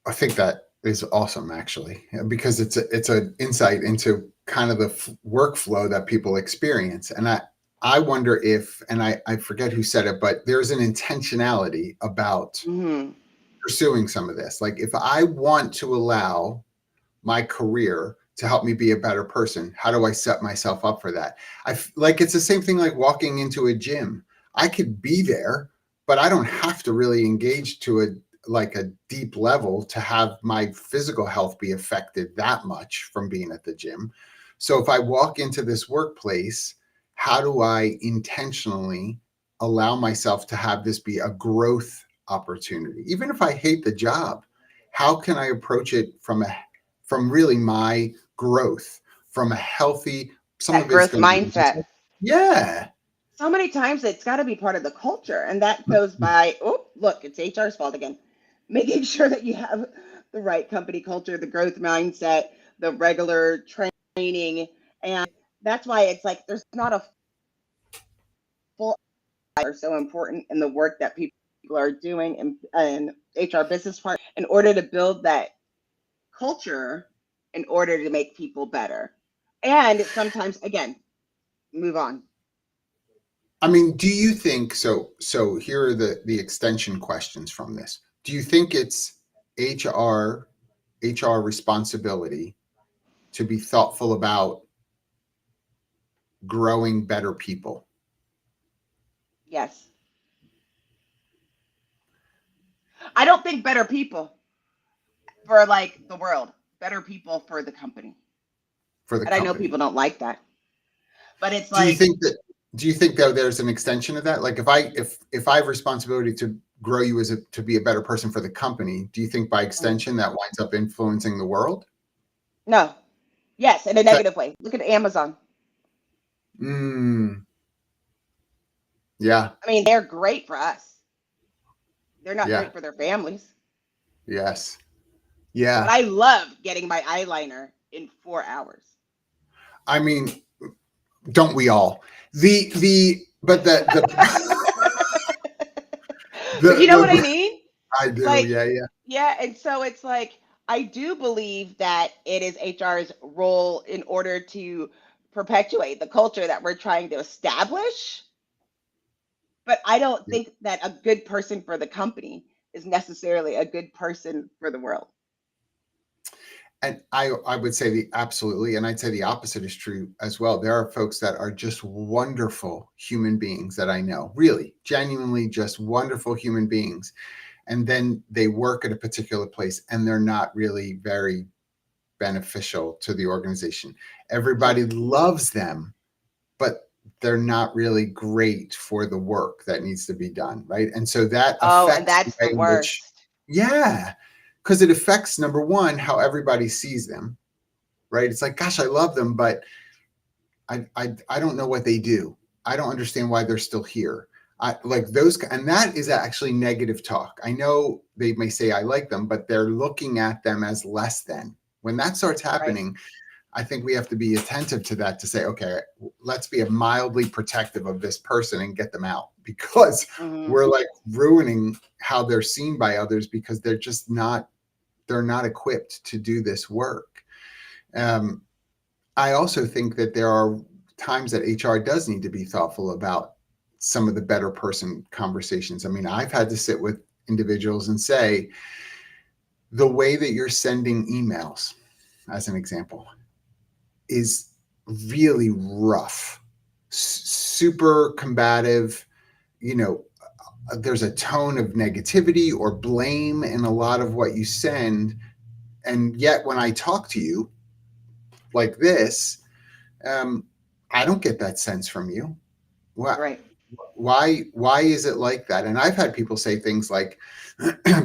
[SPEAKER 2] I think that is awesome, actually, because it's an insight into kind of the workflow that people experience, and I wonder if, and I forget who said it, but there's an intentionality about
[SPEAKER 1] Hmm.
[SPEAKER 2] pursuing some of this. Like if I want to allow my career to help me be a better person, how do I set myself up for that? Like it's the same thing like walking into a gym. I could be there, but I don't have to really engage to a deep level to have my physical health be affected that much from being at the gym. So if I walk into this workplace, how do I intentionally allow myself to have this be a growth opportunity? Even if I hate the job, how can I approach it from really my growth, from a healthy, some
[SPEAKER 1] That
[SPEAKER 2] of it's
[SPEAKER 1] growth
[SPEAKER 2] going to be
[SPEAKER 1] mindset.
[SPEAKER 2] mental. Yeah.
[SPEAKER 1] So many times it's got to be part of the culture, and that goes by, oh, look, it's HR's fault again. Making sure that you have the right company culture, the growth mindset, the regular training. And that's why it's like there's not a are so important in the work that people are doing in HR business part in order to build that culture in order to make people better. And sometimes, again, move on.
[SPEAKER 2] I mean, do you think so? So here are the extension questions from this. Do you think it's HR HR responsibility to be thoughtful about growing better people
[SPEAKER 1] Yes. I don't think better people for like the world, better people for the company.
[SPEAKER 2] for the
[SPEAKER 1] And I know
[SPEAKER 2] company?
[SPEAKER 1] people don't like that, but it's
[SPEAKER 2] Do you
[SPEAKER 1] like,
[SPEAKER 2] think that do you think though there's an extension of that? Like if I have responsibility to grow you as a to be a better person for the company, do you think by
[SPEAKER 1] mm,
[SPEAKER 2] extension that winds up influencing the world?
[SPEAKER 1] no, yes, in a
[SPEAKER 2] That
[SPEAKER 1] negative way. Look at Amazon.
[SPEAKER 2] mm, yeah,
[SPEAKER 1] I mean, they're great for us. They're not
[SPEAKER 2] yeah,
[SPEAKER 1] great for their families.
[SPEAKER 2] yes.
[SPEAKER 1] But
[SPEAKER 2] Yeah.
[SPEAKER 1] I love getting my eyeliner in 4 hours.
[SPEAKER 2] I mean, don't we all? The but
[SPEAKER 1] But you know what I
[SPEAKER 2] the
[SPEAKER 1] mean?
[SPEAKER 2] I do,
[SPEAKER 1] Like,
[SPEAKER 2] yeah, yeah.
[SPEAKER 1] yeah, and so it's like I do believe that it is HR's role in order to perpetuate the culture that we're trying to establish, but I don't
[SPEAKER 2] Yeah.
[SPEAKER 1] think that a good person for the company is necessarily a good person for the world.
[SPEAKER 2] And I would say the absolutely, and I'd say the opposite is true as well. There are folks that are just wonderful human beings that I know, really, genuinely just wonderful human beings. And then they work at a particular place and they're not really very beneficial to the organization.
[SPEAKER 1] Sure.
[SPEAKER 2] Everybody loves them, but they're not really great for the work that needs to be done, right? And so that
[SPEAKER 1] Oh, and
[SPEAKER 2] affects the
[SPEAKER 1] that's the
[SPEAKER 2] way in which,
[SPEAKER 1] worst.
[SPEAKER 2] yeah, because it affects number one, how everybody sees them, right? It's like, gosh, I love them, but I don't know what they do. I don't understand why they're still here. I like those, and that is actually negative talk. I know they may say I like them, but they're looking at them as less than. When that starts
[SPEAKER 1] Right.
[SPEAKER 2] happening, I think we have to be attentive to that to say, okay, let's be mildly protective of this person and get them out because
[SPEAKER 1] Hmm.
[SPEAKER 2] we're like ruining how they're seen by others because they're not equipped to do this work. Um, I also think that there are times that HR does need to be thoughtful about some of the better person conversations. I mean, I've had to sit with individuals and say, the way that you're sending emails, as an example, is really rough, super combative. You know, there's a tone of negativity or blame in a lot of what you send. And yet, when I talk to you like this, um, I don't get that sense from you. Why,
[SPEAKER 1] Right.
[SPEAKER 2] why is it like that? And I've had people say things like,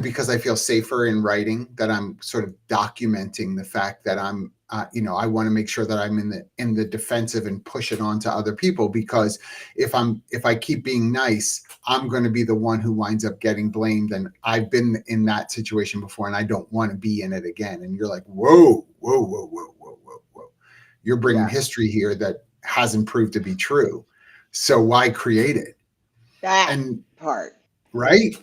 [SPEAKER 2] because I feel safer in writing, that I'm sort of documenting the fact that I'm, I want to make sure that I'm in the defensive and push it on to other people because if I keep being nice, I'm going to be the one who winds up getting blamed, and I've been in that situation before, and I don't want to be in it again. And you're like, whoa, whoa, whoa, whoa, whoa, whoa, whoa. You're bringing
[SPEAKER 1] Yeah.
[SPEAKER 2] history here that hasn't proved to be true. So why create it?
[SPEAKER 1] That
[SPEAKER 2] And
[SPEAKER 1] part.
[SPEAKER 2] right,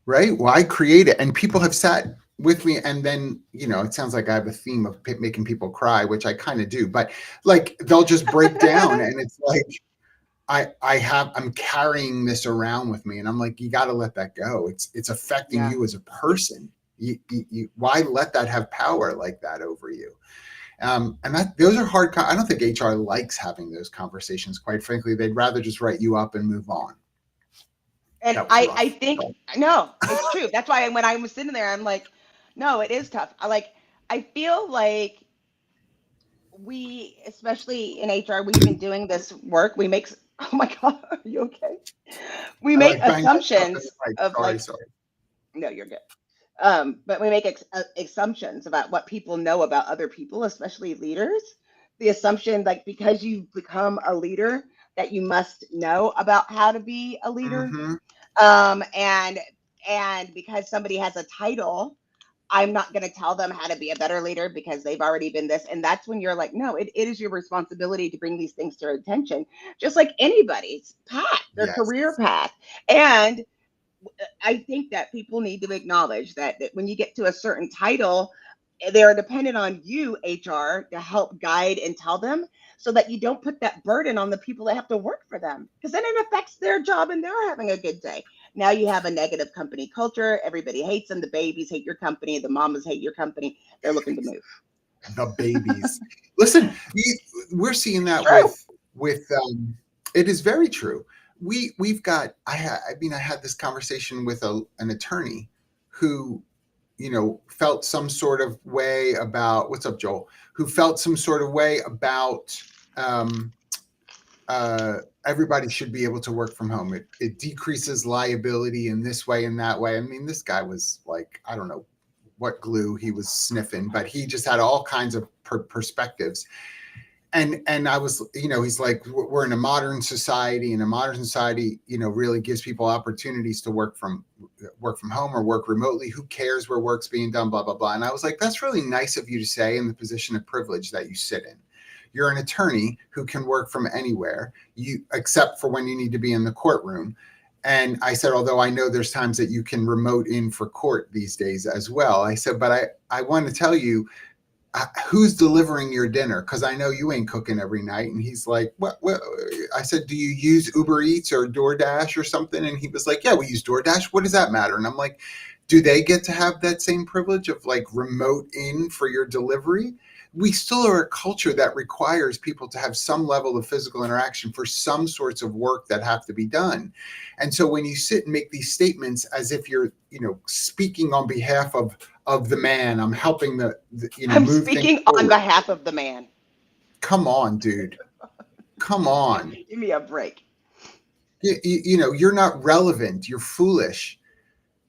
[SPEAKER 2] right. Why create it? And people have sat with me, and then it sounds like I have a theme of making people cry, which I kind of do. But like they'll just break down, and it's like I'm carrying this around with me, and I'm like, you got to let that go. It's affecting
[SPEAKER 1] Yeah.
[SPEAKER 2] you as a person. Why let that have power like that over you? And those are hard. I don't think HR likes having those conversations. Quite frankly, they'd rather just write you up and move on.
[SPEAKER 1] And
[SPEAKER 2] That was
[SPEAKER 1] I
[SPEAKER 2] rough.
[SPEAKER 1] think no, it's true. That's why when I was sitting there, I'm like, no, it is tough. I feel like we, especially in HR, we've been doing this work. We make oh my God, are you okay? We
[SPEAKER 2] I
[SPEAKER 1] make
[SPEAKER 2] like banged my stuff in the
[SPEAKER 1] assumptions
[SPEAKER 2] mic.
[SPEAKER 1] of
[SPEAKER 2] Sorry,
[SPEAKER 1] like,
[SPEAKER 2] sorry.
[SPEAKER 1] no, you're good. But we make assumptions about what people know about other people, especially leaders. The assumption, like, because you've become a leader, that you must know about how to be a leader.
[SPEAKER 2] Mm-hmm.
[SPEAKER 1] Um, and and because somebody has a title, I'm not going to tell them how to be a better leader because they've already been this. And that's when you're like, no, it is your responsibility to bring these things to their attention, just like anybody's path, their career
[SPEAKER 2] Yes.
[SPEAKER 1] path. And I think that people need to acknowledge that when you get to a certain title, they are dependent on you, HR, to help guide and tell them so that you don't put that burden on the people that have to work for them because then it affects their job and they're having a good day. Now you have a negative company culture. Everybody hates them. The babies hate your company. The mamas hate your company. They're looking to move.
[SPEAKER 2] The babies. Listen, we're seeing
[SPEAKER 1] It's
[SPEAKER 2] that
[SPEAKER 1] true.
[SPEAKER 2] with it is very true. We've got I had this conversation with an attorney who felt some sort of way about what's up, Joel, who felt some sort of way about um, everybody should be able to work from home. It decreases liability in this way and that way. I mean, this guy was like, I don't know what glue he was sniffing, but he just had all kinds of perspectives. And I was, he's like, we're in a modern society, and a modern society, really gives people opportunities to work from home or work remotely. Who cares where work's being done, blah, blah, blah. And I was like, that's really nice of you to say in the position of privilege that you sit in. You're an attorney who can work from anywhere, except for when you need to be in the courtroom. And I said, although I know there's times that you can remote in for court these days as well. I said, but I want to tell you, who's delivering your dinner? Because I know you ain't cooking every night. And he's like, what? I said, do you use Uber Eats or DoorDash or something? And he was like, yeah, we use DoorDash. What does that matter? And I'm like, do they get to have that same privilege of like remote in for your delivery? We still are a culture that requires people to have some level of physical interaction for some sorts of work that have to be done. And so when you sit and make these statements as if you're, speaking on behalf of the man, I'm helping the
[SPEAKER 1] I'm
[SPEAKER 2] move things
[SPEAKER 1] speaking on
[SPEAKER 2] forward.
[SPEAKER 1] behalf of the man.
[SPEAKER 2] Come on, dude. Come on.
[SPEAKER 1] Give me a break.
[SPEAKER 2] You're not relevant. You're foolish.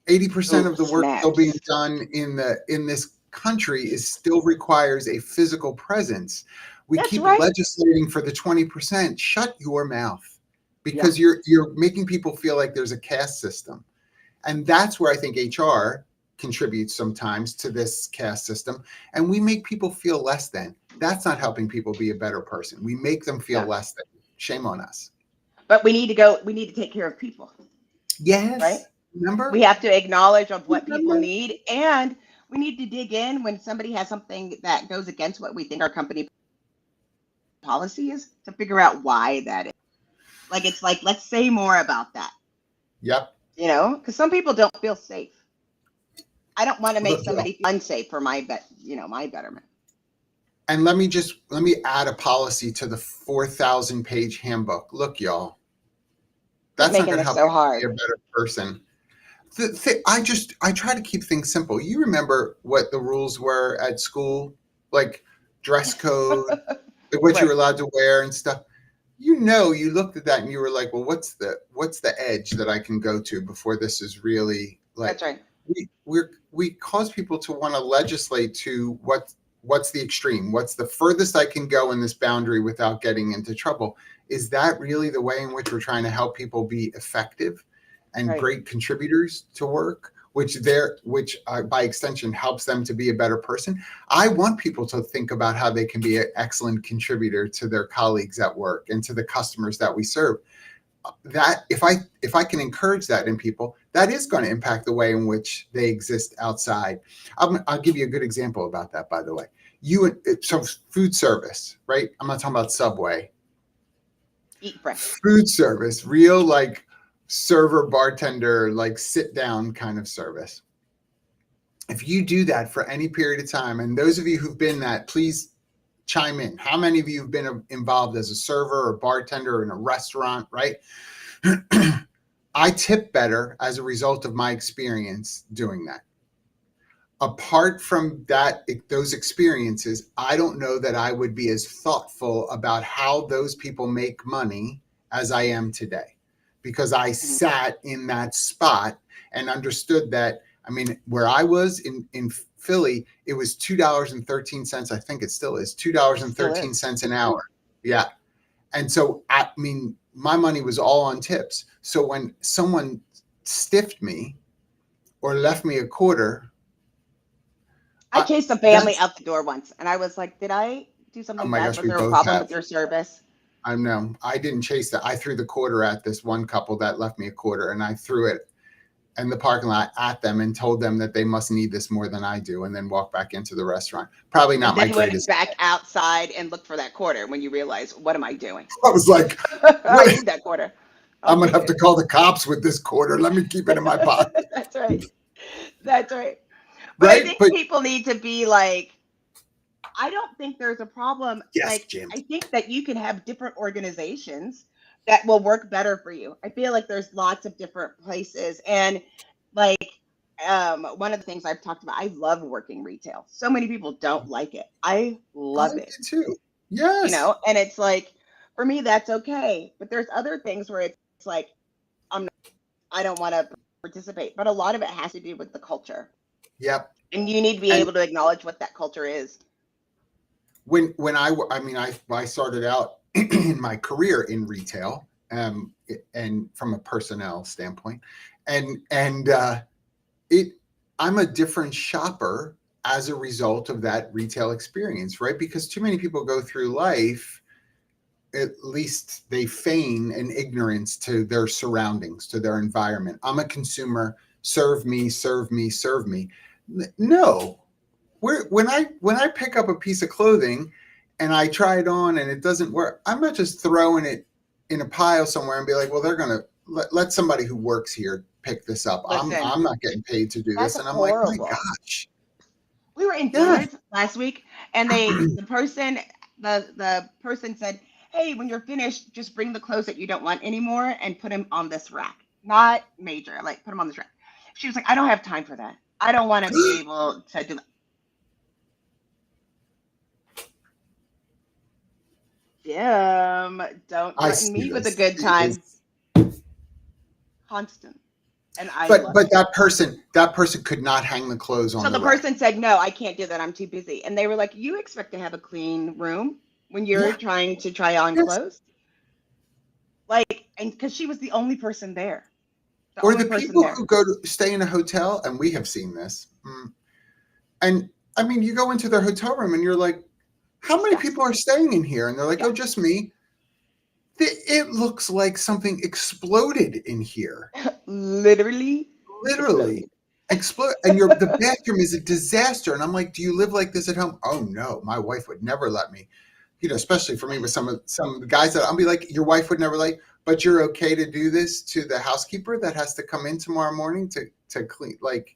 [SPEAKER 2] 80%
[SPEAKER 1] Ooh,
[SPEAKER 2] of the work still being
[SPEAKER 1] snaps.
[SPEAKER 2] done in this country is still requires a physical presence. We
[SPEAKER 1] That's
[SPEAKER 2] keep
[SPEAKER 1] right.
[SPEAKER 2] legislating for the 20%. Shut your mouth,
[SPEAKER 1] Yeah.
[SPEAKER 2] because you're making people feel like there's a caste system. And that's where I think HR contributes sometimes to this caste system. And we make people feel less than. That's not helping people be a better person. We make them feel
[SPEAKER 1] No.
[SPEAKER 2] less than. Shame on us.
[SPEAKER 1] But we need to take care of people, right?
[SPEAKER 2] Yes.
[SPEAKER 1] We
[SPEAKER 2] Remember?
[SPEAKER 1] have to acknowledge of what people
[SPEAKER 2] Remember?
[SPEAKER 1] need, and we need to dig in when somebody has something that goes against what we think our company policy is to figure out why that is. Like it's like let's say more about that,
[SPEAKER 2] Yep.
[SPEAKER 1] because some people don't feel safe. I don't want to make
[SPEAKER 2] Look, Joe,
[SPEAKER 1] somebody feel unsafe for my betterment.
[SPEAKER 2] and let me add a policy to the 4,000 page handbook. Look, y'all,
[SPEAKER 1] Quit
[SPEAKER 2] that's not
[SPEAKER 1] making
[SPEAKER 2] going to
[SPEAKER 1] this
[SPEAKER 2] help
[SPEAKER 1] so
[SPEAKER 2] people be
[SPEAKER 1] hard.
[SPEAKER 2] a better person. I try to keep things simple. You remember what the rules were at school, like dress code, like what you were
[SPEAKER 1] Right.
[SPEAKER 2] allowed to wear and stuff. You looked at that and you were like, well, what's the edge that I can go to before this is really like
[SPEAKER 1] That's right.
[SPEAKER 2] we cause people to want to legislate to what's the extreme, what's the furthest I can go in this boundary without getting into trouble. Is that really the way in which we're trying to help people be effective and
[SPEAKER 1] Right.
[SPEAKER 2] great contributors to work, which by extension helps them to be a better person? I want people to think about how they can be an excellent contributor to their colleagues at work and to the customers that we serve. That if I can encourage that in people, that is going to impact the way in which they exist outside. I'll give you a good example about that, by the way. So food service, right? I'm not talking about Subway.
[SPEAKER 1] Eat fresh.
[SPEAKER 2] Food service, real like server bartender, like sit down kind of service. If you do that for any period of time, and those of you who've been that, please chime in. How many of you have been involved as a server or bartender in a restaurant, right? I tip better as a result of my experience doing that. Apart from those experiences, I don't know that I would be as thoughtful about how those people make money as I am today, because I
[SPEAKER 1] Mhm.
[SPEAKER 2] sat in that spot and understood that. I mean, where I was in Philly, it was $2.13. I think it still is two dollars
[SPEAKER 1] It
[SPEAKER 2] and
[SPEAKER 1] still
[SPEAKER 2] thirteen
[SPEAKER 1] is.
[SPEAKER 2] cents an hour. Yeah. And so, I mean, my money was all on tips. So when someone stiffed me or left me a quarter,
[SPEAKER 1] I chased a family
[SPEAKER 2] That's
[SPEAKER 1] out the door once, and I was like, "Did I do
[SPEAKER 2] oh
[SPEAKER 1] something
[SPEAKER 2] my
[SPEAKER 1] bad?
[SPEAKER 2] gosh,
[SPEAKER 1] Was
[SPEAKER 2] we
[SPEAKER 1] there a
[SPEAKER 2] both
[SPEAKER 1] problem
[SPEAKER 2] have.
[SPEAKER 1] with your service?"
[SPEAKER 2] I know. I didn't chase that. I threw the quarter at this one couple that left me a quarter, and I threw it in the parking lot at them and told them that they must need this more than I do, and then walked back into the restaurant. Probably
[SPEAKER 1] And
[SPEAKER 2] not my
[SPEAKER 1] then went
[SPEAKER 2] greatest.
[SPEAKER 1] back outside and looked for that quarter when you realize, what am I doing?
[SPEAKER 2] I was like,
[SPEAKER 1] I
[SPEAKER 2] what?
[SPEAKER 1] need that quarter. I'll
[SPEAKER 2] I'm gonna
[SPEAKER 1] take
[SPEAKER 2] have to
[SPEAKER 1] it.
[SPEAKER 2] call the cops with this quarter. Let me keep it in my pocket,
[SPEAKER 1] That's right. That's right. But I
[SPEAKER 2] right?
[SPEAKER 1] think
[SPEAKER 2] But
[SPEAKER 1] people need to be like, I don't think there's a problem.
[SPEAKER 2] yes,
[SPEAKER 1] Like,
[SPEAKER 2] James,
[SPEAKER 1] I think that you can have different organizations that will work better for you. I feel like there's lots of different places. And like, one of the things I've talked about, I love working retail. So many people don't like it. I
[SPEAKER 2] I
[SPEAKER 1] love it,
[SPEAKER 2] did too. Yes,
[SPEAKER 1] and it's like, for me, that's okay. But there's other things where it's like, I'm, I don't want to participate. But a lot of it has to do with the culture.
[SPEAKER 2] yep.
[SPEAKER 1] And you need to be
[SPEAKER 2] And
[SPEAKER 1] able to acknowledge what that culture is.
[SPEAKER 2] when I mean, I started out in my career in retail, and from a personnel standpoint, and it I'm a different shopper as a result of that retail experience, right? Because too many people go through life, at least they feign an ignorance to their surroundings, to their environment. I'm a consumer, serve me, serve me, serve me. No. When I pick up a piece of clothing and I try it on and it doesn't work, I'm not just throwing it in a pile somewhere and be like, well, they're gonna let somebody who works here pick this up.
[SPEAKER 1] Listen,
[SPEAKER 2] I'm not getting paid to do
[SPEAKER 1] that's
[SPEAKER 2] this. And I'm like, my
[SPEAKER 1] horrible.
[SPEAKER 2] gosh.
[SPEAKER 1] We were in
[SPEAKER 2] Yeah.
[SPEAKER 1] Dillard's last week, and the person said, "Hey, when you're finished, just bring the clothes that you don't want anymore and put them on this rack. Not major, like put them on this rack." She was like, "I don't have time for that. I don't want to be able to do that." Damn, don't
[SPEAKER 2] I
[SPEAKER 1] threaten
[SPEAKER 2] see
[SPEAKER 1] me with a
[SPEAKER 2] this.
[SPEAKER 1] good
[SPEAKER 2] It is,
[SPEAKER 1] time. Constant, and I love
[SPEAKER 2] but
[SPEAKER 1] it.
[SPEAKER 2] that person could not hang the clothes
[SPEAKER 1] So
[SPEAKER 2] on the
[SPEAKER 1] the
[SPEAKER 2] rack.
[SPEAKER 1] person said, "No, I can't do that. I'm too busy." And they were like, "You expect to have a clean room when you're
[SPEAKER 2] Yeah.
[SPEAKER 1] trying to try on
[SPEAKER 2] Yes.
[SPEAKER 1] clothes?" Like, and because she was the only person there, the
[SPEAKER 2] Or
[SPEAKER 1] only
[SPEAKER 2] the
[SPEAKER 1] person
[SPEAKER 2] people
[SPEAKER 1] there.
[SPEAKER 2] who go to stay in a hotel, and we have seen this. And I mean, you go into their hotel room and you're like, how many people
[SPEAKER 1] Disgusting.
[SPEAKER 2] are staying in here? And they're like,
[SPEAKER 1] Yeah,
[SPEAKER 2] oh, just me. It looks like something exploded in here.
[SPEAKER 1] literally
[SPEAKER 2] Literally
[SPEAKER 1] exploded.
[SPEAKER 2] explode. And the bathroom is a disaster. And I'm like, do you live like this at home? Oh no, my wife would never let me. Especially for me with some guys that I'll be like, your wife would never like, but you're okay to do this to the housekeeper that has to come in tomorrow morning to clean. Like,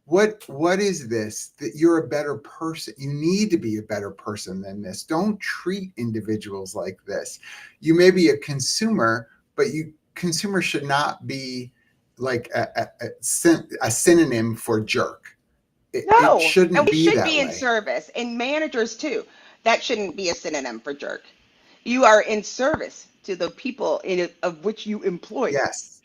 [SPEAKER 2] what is this? That you're a better person. You need to be a better person than this. Don't treat individuals like this. You may be a consumer, but you consumer should not be like a synonym for jerk. It
[SPEAKER 1] No, and
[SPEAKER 2] shouldn't
[SPEAKER 1] we
[SPEAKER 2] be
[SPEAKER 1] should
[SPEAKER 2] that
[SPEAKER 1] be in
[SPEAKER 2] way.
[SPEAKER 1] service, and managers too. That shouldn't be a synonym for jerk. You are in service to the people of which you employ,
[SPEAKER 2] Yes.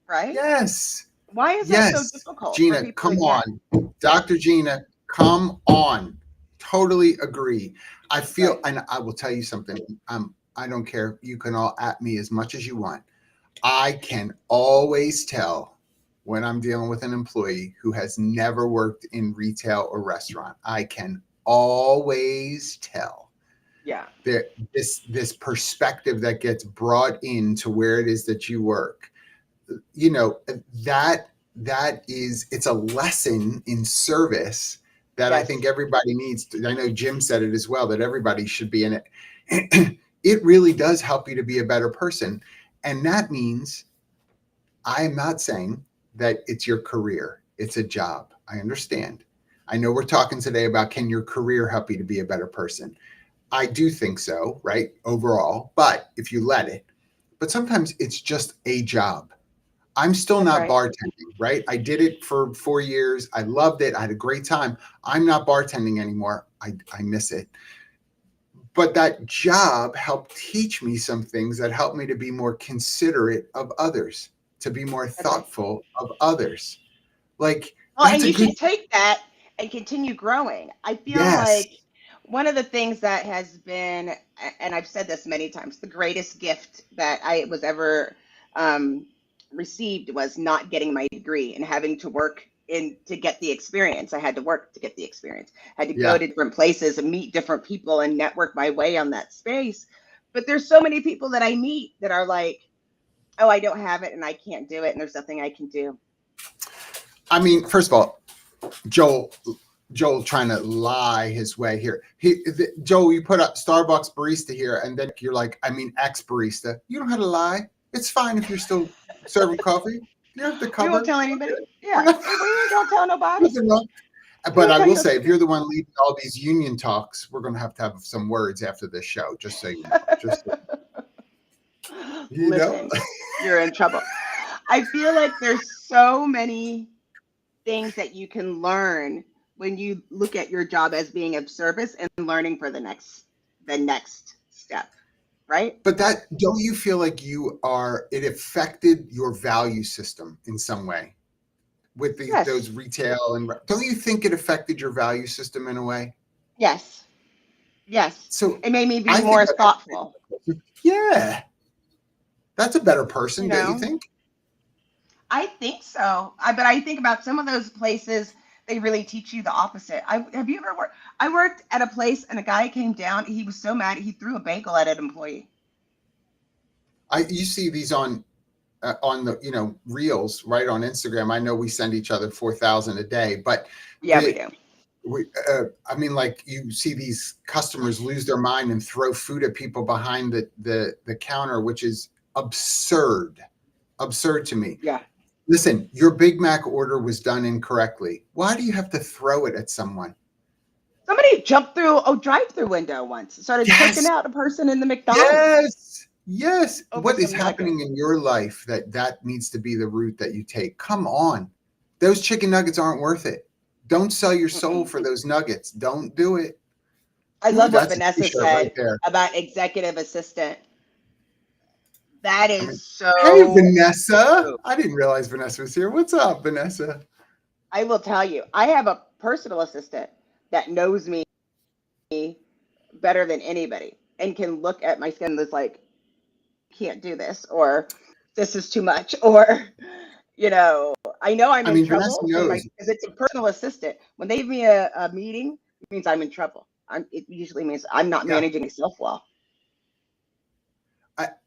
[SPEAKER 1] right?
[SPEAKER 2] Yes.
[SPEAKER 1] Why is that so
[SPEAKER 2] Yes.
[SPEAKER 1] difficult for
[SPEAKER 2] Gina,
[SPEAKER 1] people to
[SPEAKER 2] come
[SPEAKER 1] get?
[SPEAKER 2] on. Dr. Gina, come on. Totally agree. I feel,
[SPEAKER 1] Right.
[SPEAKER 2] and I will tell you something. I don't care. You can all at me as much as you want. I can always tell when I'm dealing with an employee who has never worked in retail or restaurant. I can always tell
[SPEAKER 1] Yeah.
[SPEAKER 2] that this perspective that gets brought into where it is that you work, you know that it's a lesson in service that I think
[SPEAKER 1] Yes.
[SPEAKER 2] everybody needs to. I know Jim said it as well, that everybody should be in it. It really does help you to be a better person, and that means I'm not saying that it's your career, it's a job. I understand. I know we're talking today about, can your career help you to be a better person? I do think so, right, overall, but if you let it. But sometimes it's just a job. I'm still
[SPEAKER 1] That's
[SPEAKER 2] not
[SPEAKER 1] right.
[SPEAKER 2] bartending, right? I did it for 4 years. I loved it. I had a great time. I'm not bartending anymore. I miss it. But that job helped teach me some things that helped me to be more considerate of others, to be more
[SPEAKER 1] That's right.
[SPEAKER 2] thoughtful of others. Like,
[SPEAKER 1] Well,
[SPEAKER 2] that's
[SPEAKER 1] and
[SPEAKER 2] a
[SPEAKER 1] you
[SPEAKER 2] good,
[SPEAKER 1] should take that and continue growing. I feel
[SPEAKER 2] yes,
[SPEAKER 1] like one of the things that has been, and I've said this many times, the greatest gift that I was ever um, received was not getting my degree and having to work. in to get the experience. I had to work to get the experience. I had to go
[SPEAKER 2] Yeah.
[SPEAKER 1] to different places and meet different people and network my way on that space. But there's so many people that I meet that are like, oh, I don't have it and I can't do it and there's nothing I can do.
[SPEAKER 2] I mean, first of all, Joel Joel trying to lie his way here. Joel, you put up Starbucks barista here, and then you're like, I mean, ex barista. You don't have to lie. It's fine if you're still serving coffee. You don't have to
[SPEAKER 1] We won't
[SPEAKER 2] cover.
[SPEAKER 1] tell
[SPEAKER 2] We're
[SPEAKER 1] anybody.
[SPEAKER 2] good. We're
[SPEAKER 1] Yeah,
[SPEAKER 2] not.
[SPEAKER 1] we ain't gonna tell nobody.
[SPEAKER 2] Nothing wrong.
[SPEAKER 1] We
[SPEAKER 2] But
[SPEAKER 1] won't
[SPEAKER 2] I
[SPEAKER 1] tell
[SPEAKER 2] will
[SPEAKER 1] your
[SPEAKER 2] say, if you're
[SPEAKER 1] secret.
[SPEAKER 2] the one leading all these union talks, we're going to have some words after this show, just so you know. Just so you know.
[SPEAKER 1] Listen, you're in trouble. I feel like there's so many things that you can learn when you look at your job as being of service and learning for the next step, right?
[SPEAKER 2] But that don't you feel like it affected your value system in some way with those
[SPEAKER 1] Yes.
[SPEAKER 2] retail and don't you think it affected your value system in a way?
[SPEAKER 1] Yes. Yes.
[SPEAKER 2] So
[SPEAKER 1] It made me be
[SPEAKER 2] I think
[SPEAKER 1] more
[SPEAKER 2] that
[SPEAKER 1] thoughtful,
[SPEAKER 2] yeah, that's a better person,
[SPEAKER 1] you
[SPEAKER 2] don't you
[SPEAKER 1] know?
[SPEAKER 2] think?
[SPEAKER 1] I think so. But I think about some of those places, they really teach you the opposite. Have you ever worked? I worked at a place and a guy came down. He was so mad. He threw a bagel at an employee.
[SPEAKER 2] You see these on the reels right on Instagram. I know we send each other 4,000 a day, but
[SPEAKER 1] Yeah, we
[SPEAKER 2] the
[SPEAKER 1] do.
[SPEAKER 2] I mean, like you see these customers lose their mind and throw food at people behind the counter, which is absurd to me.
[SPEAKER 1] Yeah.
[SPEAKER 2] Listen, your Big Mac order was done incorrectly. Why do you have to throw it at someone?
[SPEAKER 1] Somebody jumped through a drive-through window once, started choking
[SPEAKER 2] Yes,
[SPEAKER 1] out a person in the McDonald's
[SPEAKER 2] yes.
[SPEAKER 1] over
[SPEAKER 2] What is
[SPEAKER 1] some
[SPEAKER 2] happening
[SPEAKER 1] nuggets.
[SPEAKER 2] in your life that needs to be the route that you take? Come on. Those chicken nuggets aren't worth it. Don't sell your soul
[SPEAKER 1] Mm-mm.
[SPEAKER 2] for those nuggets. Don't do it.
[SPEAKER 1] I
[SPEAKER 2] Ooh,
[SPEAKER 1] love what
[SPEAKER 2] that's a
[SPEAKER 1] Vanessa
[SPEAKER 2] t-shirt right
[SPEAKER 1] said
[SPEAKER 2] there.
[SPEAKER 1] about executive assistant. That
[SPEAKER 2] I
[SPEAKER 1] is
[SPEAKER 2] mean, hey,
[SPEAKER 1] so
[SPEAKER 2] Vanessa.
[SPEAKER 1] true.
[SPEAKER 2] I didn't realize Vanessa was here. What's up, Vanessa?
[SPEAKER 1] I will tell you, I have a personal assistant that knows me better than anybody and can look at my skin that's like, can't do this, or this is too much, or, I know I'm
[SPEAKER 2] I
[SPEAKER 1] in
[SPEAKER 2] mean, Vanessa
[SPEAKER 1] trouble when
[SPEAKER 2] knows.
[SPEAKER 1] because it's a personal assistant. When they give me a meeting, it means I'm in trouble. It usually means I'm not
[SPEAKER 2] Yeah.
[SPEAKER 1] managing myself well.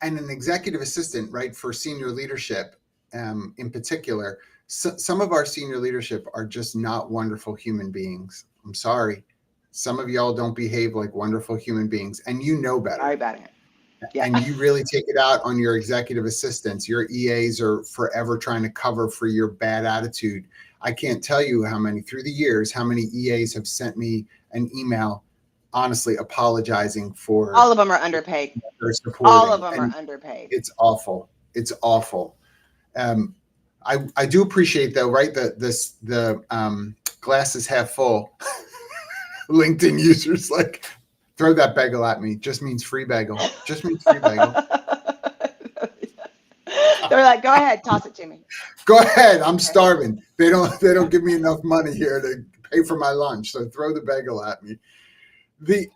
[SPEAKER 2] And an executive assistant, right, for senior leadership in particular, some of our senior leadership are just not wonderful human beings. I'm sorry. Some of y'all don't behave like wonderful human beings, and you know
[SPEAKER 1] Sorry
[SPEAKER 2] better.
[SPEAKER 1] about it. Yeah.
[SPEAKER 2] And you really take it out on your executive assistants. Your EAs are forever trying to cover for your bad attitude. I can't tell you through the years, how many EAs have sent me an email, honestly, apologizing for
[SPEAKER 1] All of them are underpaid.
[SPEAKER 2] their
[SPEAKER 1] All of
[SPEAKER 2] supporting.
[SPEAKER 1] them are
[SPEAKER 2] And
[SPEAKER 1] underpaid.
[SPEAKER 2] it's awful. It's awful. Um, I do appreciate though, right? The glass is half full. LinkedIn users like throw that bagel at me. Just means free bagel. Just means free bagel.
[SPEAKER 1] They're like, go ahead, toss it to me.
[SPEAKER 2] Go ahead. I'm
[SPEAKER 1] Okay.
[SPEAKER 2] starving. They don't give me enough money here to pay for my lunch. So throw the bagel at me. The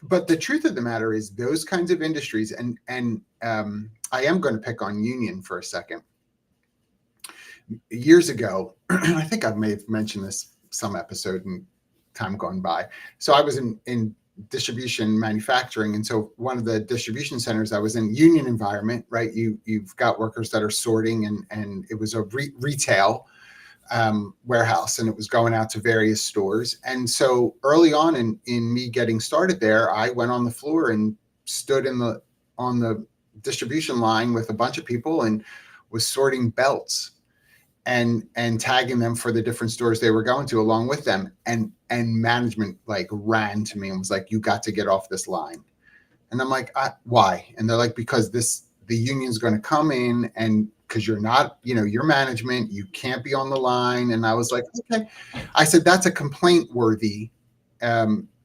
[SPEAKER 2] but the truth of the matter is those kinds of industries and I am going to pick on union for a second. Years ago, I think I may have mentioned this some episode in time gone by. So I was in distribution manufacturing, and so one of the distribution centers I was in, union environment, right? You've got workers that are sorting, and it was a retail warehouse, and it was going out to various stores. And so early on in me getting started there, I went on the floor and stood on the distribution line with a bunch of people and was sorting belts and tagging them for the different stores they were going to along with them. And management like ran to me and was like, you got to get off this line. And I'm like, why? And they're like, because the union's going to come in, and because you're not, your management, you can't be on the line. And I was like, okay. I said, that's a complaint worthy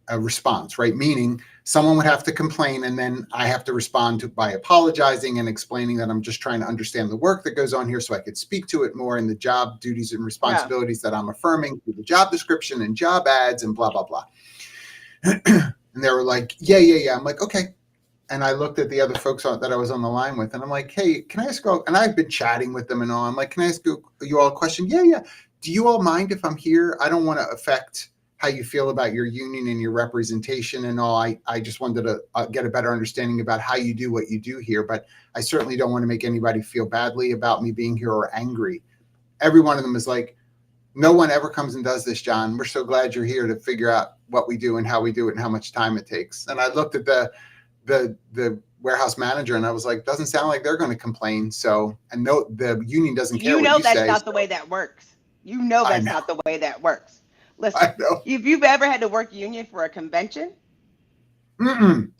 [SPEAKER 2] a response, right? Meaning someone would have to complain, and then I have to respond by apologizing and explaining that I'm just trying to understand the work that goes on here so I could speak to it more in the job duties and
[SPEAKER 1] Yeah.
[SPEAKER 2] responsibilities that I'm affirming through the job description and job ads and blah, blah, blah. And they were like, yeah. I'm like, okay. And I looked at the other folks that I was on the line with, and I'm like, hey, can I ask you all, and I've been chatting with them and all. I'm like, can I ask you all a question? Yeah. do you all mind if I'm here? I don't want to affect how you feel about your union and your representation and all. I just wanted to get a better understanding about how you do what you do here, but I certainly don't want to make anybody feel badly about me being here or angry. Every one of them is like, no one ever comes and does this, John. We're so glad you're here to figure out what we do and how we do it and how much time it takes. And I looked at the warehouse manager and I was like, doesn't sound like they're going to complain. So, and no, the union doesn't care
[SPEAKER 1] You
[SPEAKER 2] what
[SPEAKER 1] know
[SPEAKER 2] you
[SPEAKER 1] that's
[SPEAKER 2] say.
[SPEAKER 1] not the
[SPEAKER 2] So
[SPEAKER 1] way that works. You know
[SPEAKER 2] I
[SPEAKER 1] that's
[SPEAKER 2] know,
[SPEAKER 1] not the way that works. Listen,
[SPEAKER 2] I know.
[SPEAKER 1] if you've ever had to work union for a convention,
[SPEAKER 2] Mm-mm.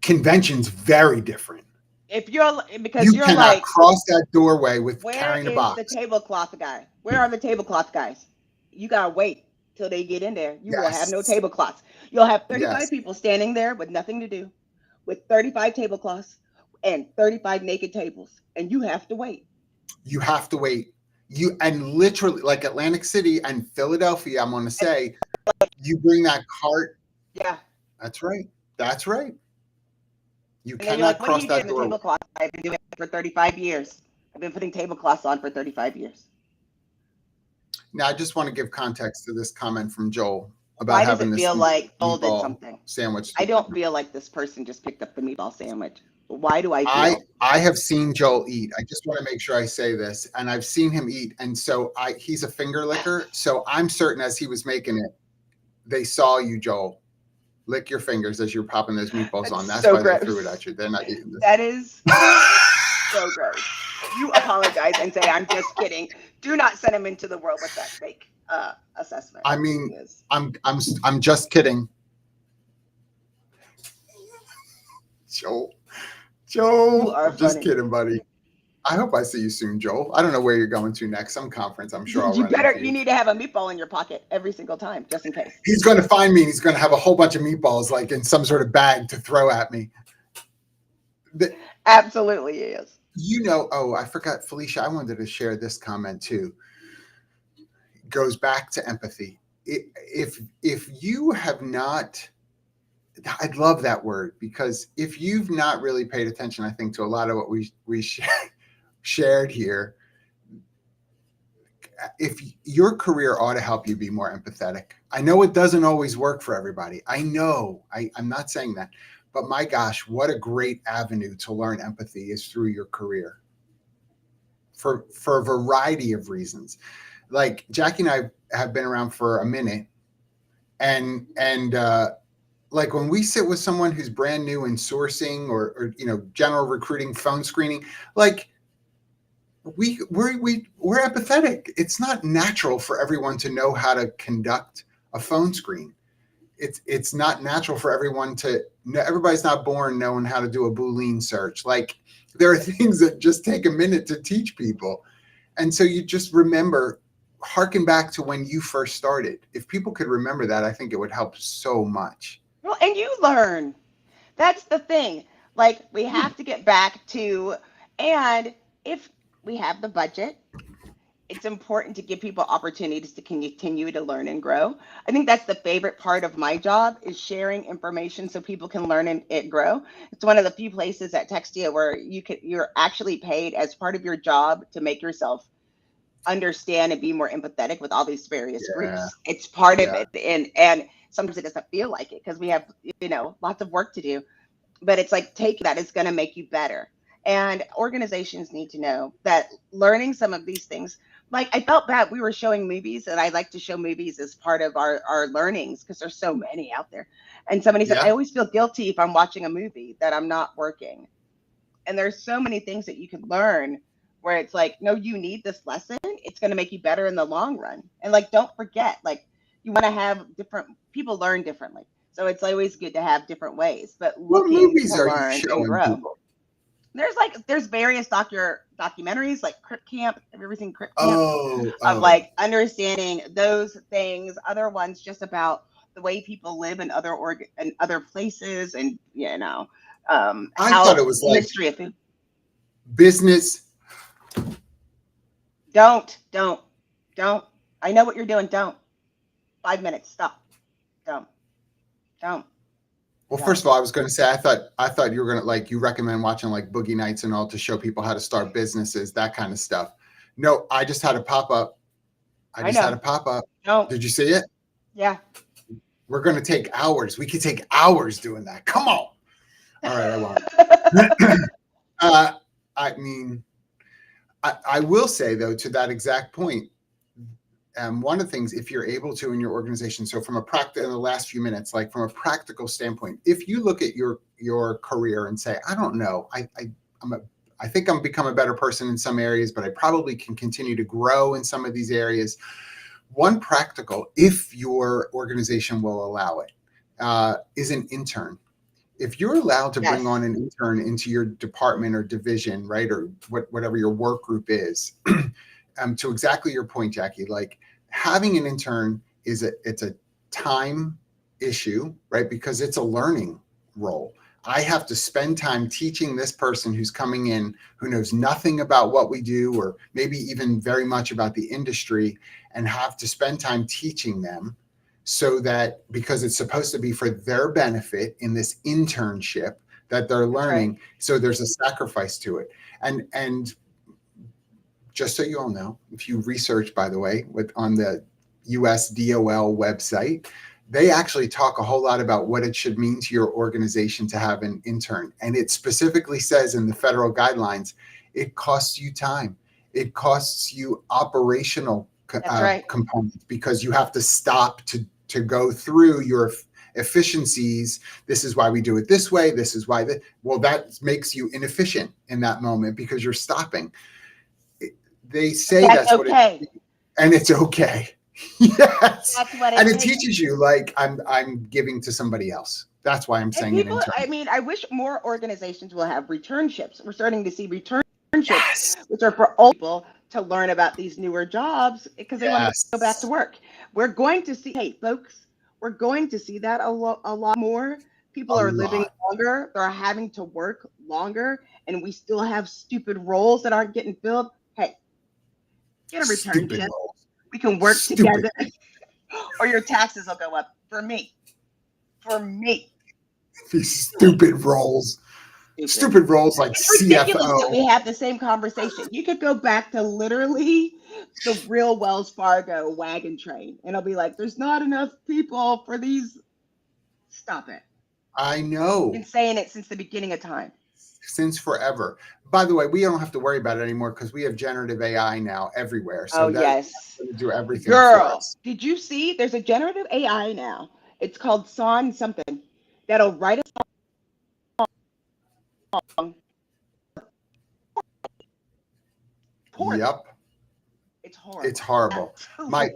[SPEAKER 2] Convention's very different.
[SPEAKER 1] if you're because
[SPEAKER 2] You
[SPEAKER 1] you're
[SPEAKER 2] cannot
[SPEAKER 1] like,
[SPEAKER 2] cross that doorway with
[SPEAKER 1] where
[SPEAKER 2] carrying a
[SPEAKER 1] is the
[SPEAKER 2] box.
[SPEAKER 1] tablecloth guy? Where are the tablecloth guys? You gotta wait till they get in there. You will have no
[SPEAKER 2] Yes.
[SPEAKER 1] tablecloths. You'll have 35
[SPEAKER 2] Yes.
[SPEAKER 1] people standing there with nothing to do, with 35 tablecloths and 35 naked tables, and you have to wait.
[SPEAKER 2] You have to wait. You and literally like Atlantic City and Philadelphia, I'm gonna say, you bring that cart.
[SPEAKER 1] Yeah.
[SPEAKER 2] That's right. That's right. You
[SPEAKER 1] And then you're
[SPEAKER 2] cannot
[SPEAKER 1] like, what are
[SPEAKER 2] cross
[SPEAKER 1] you doing?
[SPEAKER 2] that
[SPEAKER 1] The
[SPEAKER 2] doorway.
[SPEAKER 1] tablecloth. I've been doing it for 35 years. I've been putting tablecloths on for 35 years.
[SPEAKER 2] Now, I just want to give context to this comment from Joel about
[SPEAKER 1] Why does
[SPEAKER 2] having
[SPEAKER 1] it
[SPEAKER 2] this
[SPEAKER 1] feel like folded
[SPEAKER 2] meatball
[SPEAKER 1] something?
[SPEAKER 2] sandwich.
[SPEAKER 1] I don't feel like this person just picked up the meatball sandwich. Why do I
[SPEAKER 2] I
[SPEAKER 1] feel?
[SPEAKER 2] I have seen Joel eat. I just want to make sure I say this, and I've seen him eat, and so he's a finger licker. So I'm certain as he was making it, they saw you, Joel, lick your fingers as you're popping those meatballs
[SPEAKER 1] That's
[SPEAKER 2] on. That's
[SPEAKER 1] so
[SPEAKER 2] why they threw it
[SPEAKER 1] gross.
[SPEAKER 2] at you. They're not eating this.
[SPEAKER 1] That is so gross. You apologize and say, I'm just kidding. Do not send him into the world with that fake assessment.
[SPEAKER 2] I mean,
[SPEAKER 1] Because
[SPEAKER 2] I'm just kidding, Joel.
[SPEAKER 1] you
[SPEAKER 2] Joel,
[SPEAKER 1] are
[SPEAKER 2] I'm just
[SPEAKER 1] funny.
[SPEAKER 2] kidding, buddy. I hope I see you soon, Joel. I don't know where you're going to next. Some conference. I'm sure I'll
[SPEAKER 1] You
[SPEAKER 2] run
[SPEAKER 1] better,
[SPEAKER 2] into
[SPEAKER 1] you
[SPEAKER 2] you.
[SPEAKER 1] need to have a meatball in your pocket every single time, just in case.
[SPEAKER 2] He's going to find me and he's going to have a whole bunch of meatballs like in some sort of bag to throw at me. The,
[SPEAKER 1] Absolutely is.
[SPEAKER 2] oh, I forgot, Felicia. I wanted to share this comment too. It goes back to empathy. If you have not, I love that word because if you've not really paid attention, I think to a lot of what we shared here, if your career ought to help you be more empathetic. I know it doesn't always work for everybody. I know. I'm not saying that. But my gosh, what a great avenue to learn empathy is through your career for a variety of reasons. Like Jackie and I have been around for a minute, and like when we sit with someone who's brand new in sourcing or general recruiting, phone screening, like we're empathetic. It's not natural for everyone to know how to conduct a phone screen. It's not natural for everyone to. Everybody's not born knowing how to do a Boolean search. Like there are things that just take a minute to teach people, and so you just remember, harken back to when you first started. If people could remember that, I think it would help so much.
[SPEAKER 1] Well, and you learn. That's the thing. Like, we have to get back to, and if we have the budget, it's important to give people opportunities to continue to learn and grow. I think that's the favorite part of my job is sharing information so people can learn and it grow. It's one of the few places at Textia where you're actually paid as part of your job to make yourself understand and be more empathetic with all these various
[SPEAKER 2] Yeah,
[SPEAKER 1] groups. It's part of
[SPEAKER 2] yeah,
[SPEAKER 1] it, and sometimes it doesn't feel like it because we have lots of work to do. But it's like taking that is going to make you better. And organizations need to know that learning some of these things. Like I felt bad. We were showing movies, and I like to show movies as part of our learnings because there's so many out there. And somebody said, I
[SPEAKER 2] yeah.
[SPEAKER 1] always feel guilty if I'm watching a movie that I'm not working. And there's so many things that you can learn where it's like, no, you need this lesson. It's going to make you better in the long run. And like, don't forget, like, you want to have different people learn differently. So it's always good to have different ways, but
[SPEAKER 2] What
[SPEAKER 1] looking
[SPEAKER 2] movies
[SPEAKER 1] to
[SPEAKER 2] are you
[SPEAKER 1] learn and
[SPEAKER 2] showing
[SPEAKER 1] grow.
[SPEAKER 2] people?
[SPEAKER 1] There's various documentaries like Crip Camp. Have you ever seen Crip Camp?
[SPEAKER 2] Oh,
[SPEAKER 1] Of
[SPEAKER 2] oh.
[SPEAKER 1] like understanding those things. Other ones just about the way people live in and other places, and
[SPEAKER 2] I thought
[SPEAKER 1] how
[SPEAKER 2] it was like
[SPEAKER 1] history of food.
[SPEAKER 2] business.
[SPEAKER 1] Don't, don't. I know what you're doing. Don't. 5 minutes. Stop. Don't, don't,
[SPEAKER 2] Well,
[SPEAKER 1] don't.
[SPEAKER 2] first of all, I was going to say I thought you were going to like you recommend watching like Boogie Nights and all to show people how to start businesses, that kind of stuff. No, I just had a pop up I
[SPEAKER 1] I
[SPEAKER 2] just had
[SPEAKER 1] know.
[SPEAKER 2] a pop up.
[SPEAKER 1] No.
[SPEAKER 2] Did you see it?
[SPEAKER 1] Yeah.
[SPEAKER 2] We're going to take hours. We could take hours doing that. Come on. All right, I won't. uh, I mean, I will say though, to that exact point, one of the things, if you're able to in your organization, so from a in the last few minutes, like from a practical standpoint, if you look at your career and say, I don't know, I think I'm become a better person in some areas, but I probably can continue to grow in some of these areas. One practical, if your organization will allow it, is an intern. If you're allowed to bring on
[SPEAKER 1] Yes,
[SPEAKER 2] an intern into your department or division, right, or whatever your work group is, to exactly your point, Jackie, like having an intern it's a time issue, right? Because it's a learning role. I have to spend time teaching this person who's coming in who knows nothing about what we do, or maybe even very much about the industry, and have to spend time teaching them, so that because it's supposed to be for their benefit in this internship that they're
[SPEAKER 1] that's right.
[SPEAKER 2] learning. So there's a sacrifice to it. And just so you all know, if you research, by the way, on the USDOL website, they actually talk a whole lot about what it should mean to your organization to have an intern. And it specifically says in the federal guidelines, it costs you time. It costs you operational
[SPEAKER 1] That's right.
[SPEAKER 2] components, because you have to stop to go through your efficiencies. This is why we do it this way. This is why well, that makes you inefficient in that moment because you're stopping. They
[SPEAKER 1] But
[SPEAKER 2] say
[SPEAKER 1] that's
[SPEAKER 2] that's what it,
[SPEAKER 1] okay.
[SPEAKER 2] and it's okay. Yes.
[SPEAKER 1] That's what
[SPEAKER 2] And
[SPEAKER 1] it
[SPEAKER 2] it
[SPEAKER 1] takes.
[SPEAKER 2] teaches you, like, I'm giving to somebody else. That's why I'm
[SPEAKER 1] And
[SPEAKER 2] saying an
[SPEAKER 1] people,
[SPEAKER 2] intern.
[SPEAKER 1] I mean, I wish more organizations will have returnships. We're starting to see returnships,
[SPEAKER 2] Yes.
[SPEAKER 1] which are for old people to learn about these newer jobs because they want to go back to
[SPEAKER 2] Yes.
[SPEAKER 1] work. We're going to see, hey, folks, we're going to see that a lot more. People
[SPEAKER 2] A
[SPEAKER 1] are living
[SPEAKER 2] lot.
[SPEAKER 1] longer, they're having to work longer, and we still have stupid roles that aren't getting filled. Hey, get a
[SPEAKER 2] Stupid
[SPEAKER 1] returnship.
[SPEAKER 2] roles.
[SPEAKER 1] We can work
[SPEAKER 2] Stupid.
[SPEAKER 1] together, or your taxes will go up for me. For me.
[SPEAKER 2] These stupid roles.
[SPEAKER 1] Stupid.
[SPEAKER 2] Stupid roles like
[SPEAKER 1] It's ridiculous that
[SPEAKER 2] CFO.
[SPEAKER 1] we have the same conversation. You could go back to literally the real Wells Fargo wagon train, and it'll be like, there's not enough people for these. Stop it.
[SPEAKER 2] I
[SPEAKER 1] Been
[SPEAKER 2] know.
[SPEAKER 1] saying it since the beginning of time.
[SPEAKER 2] Since forever. By the way, we don't have to worry about it anymore because we have generative AI now everywhere.
[SPEAKER 1] Oh,
[SPEAKER 2] So that's
[SPEAKER 1] yes.
[SPEAKER 2] going to do everything for
[SPEAKER 1] Girl,
[SPEAKER 2] us.
[SPEAKER 1] did you see? There's a generative AI now. It's called Son something that'll write a song. Poor.
[SPEAKER 2] Yep.
[SPEAKER 1] It's
[SPEAKER 2] It's
[SPEAKER 1] horrible.
[SPEAKER 2] horrible. My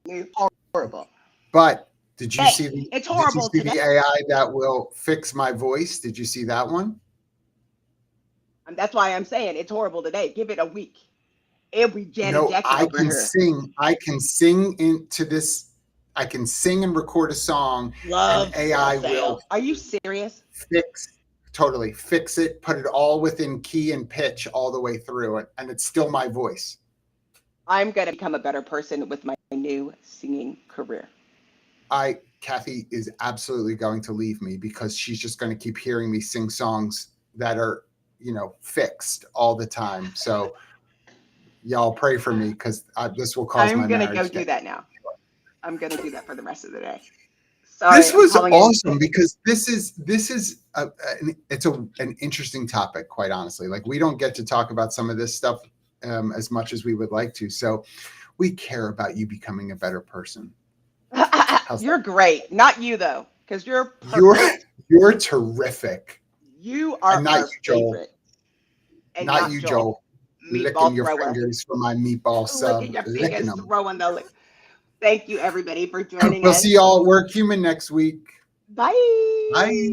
[SPEAKER 1] Absolutely horrible.
[SPEAKER 2] But did you
[SPEAKER 1] Hey,
[SPEAKER 2] see
[SPEAKER 1] it's
[SPEAKER 2] did you
[SPEAKER 1] horrible
[SPEAKER 2] see
[SPEAKER 1] today.
[SPEAKER 2] the AI that will fix my voice? Did you see that one?
[SPEAKER 1] And that's why I'm saying it's horrible today. Give it a week. It'll be Janet
[SPEAKER 2] No,
[SPEAKER 1] Jackson over here.
[SPEAKER 2] I can sing into this. I can sing and record a song, and
[SPEAKER 1] Love
[SPEAKER 2] AI will
[SPEAKER 1] sale. Are you serious?
[SPEAKER 2] fix totally fix it, put it all within key and pitch all the way through it, and it's still my voice.
[SPEAKER 1] I'm going to become a better person with my new singing career.
[SPEAKER 2] Kathy is absolutely going to leave me because she's just going to keep hearing me sing songs that are, fixed all the time. So y'all pray for me because this will cause
[SPEAKER 1] I'm
[SPEAKER 2] my
[SPEAKER 1] going to go
[SPEAKER 2] marriage to
[SPEAKER 1] do
[SPEAKER 2] end.
[SPEAKER 1] that now. I'm going to do that for the rest of the day. Sorry,
[SPEAKER 2] This
[SPEAKER 1] I'm
[SPEAKER 2] was
[SPEAKER 1] calling in
[SPEAKER 2] awesome
[SPEAKER 1] sick.
[SPEAKER 2] because it's an interesting topic, quite honestly. Like, we don't get to talk about some of this stuff as much as we would like to. So we care about you becoming a better person. How's that?
[SPEAKER 1] You're great. Not you, though, because you're
[SPEAKER 2] You're
[SPEAKER 1] perfect.
[SPEAKER 2] you're terrific,
[SPEAKER 1] You
[SPEAKER 2] and
[SPEAKER 1] are
[SPEAKER 2] not
[SPEAKER 1] our
[SPEAKER 2] you, Joel.
[SPEAKER 1] favorite, and
[SPEAKER 2] Not
[SPEAKER 1] not
[SPEAKER 2] you,
[SPEAKER 1] Joel.
[SPEAKER 2] Joel. Licking
[SPEAKER 1] Meatball
[SPEAKER 2] your
[SPEAKER 1] thrower.
[SPEAKER 2] fingers for my meatball
[SPEAKER 1] Look at
[SPEAKER 2] sub,
[SPEAKER 1] your
[SPEAKER 2] licking
[SPEAKER 1] fingers
[SPEAKER 2] them.
[SPEAKER 1] throwing the. Thank you, everybody, for joining
[SPEAKER 2] We'll see
[SPEAKER 1] us.
[SPEAKER 2] y'all at Work Human next week.
[SPEAKER 1] Bye.
[SPEAKER 2] Bye.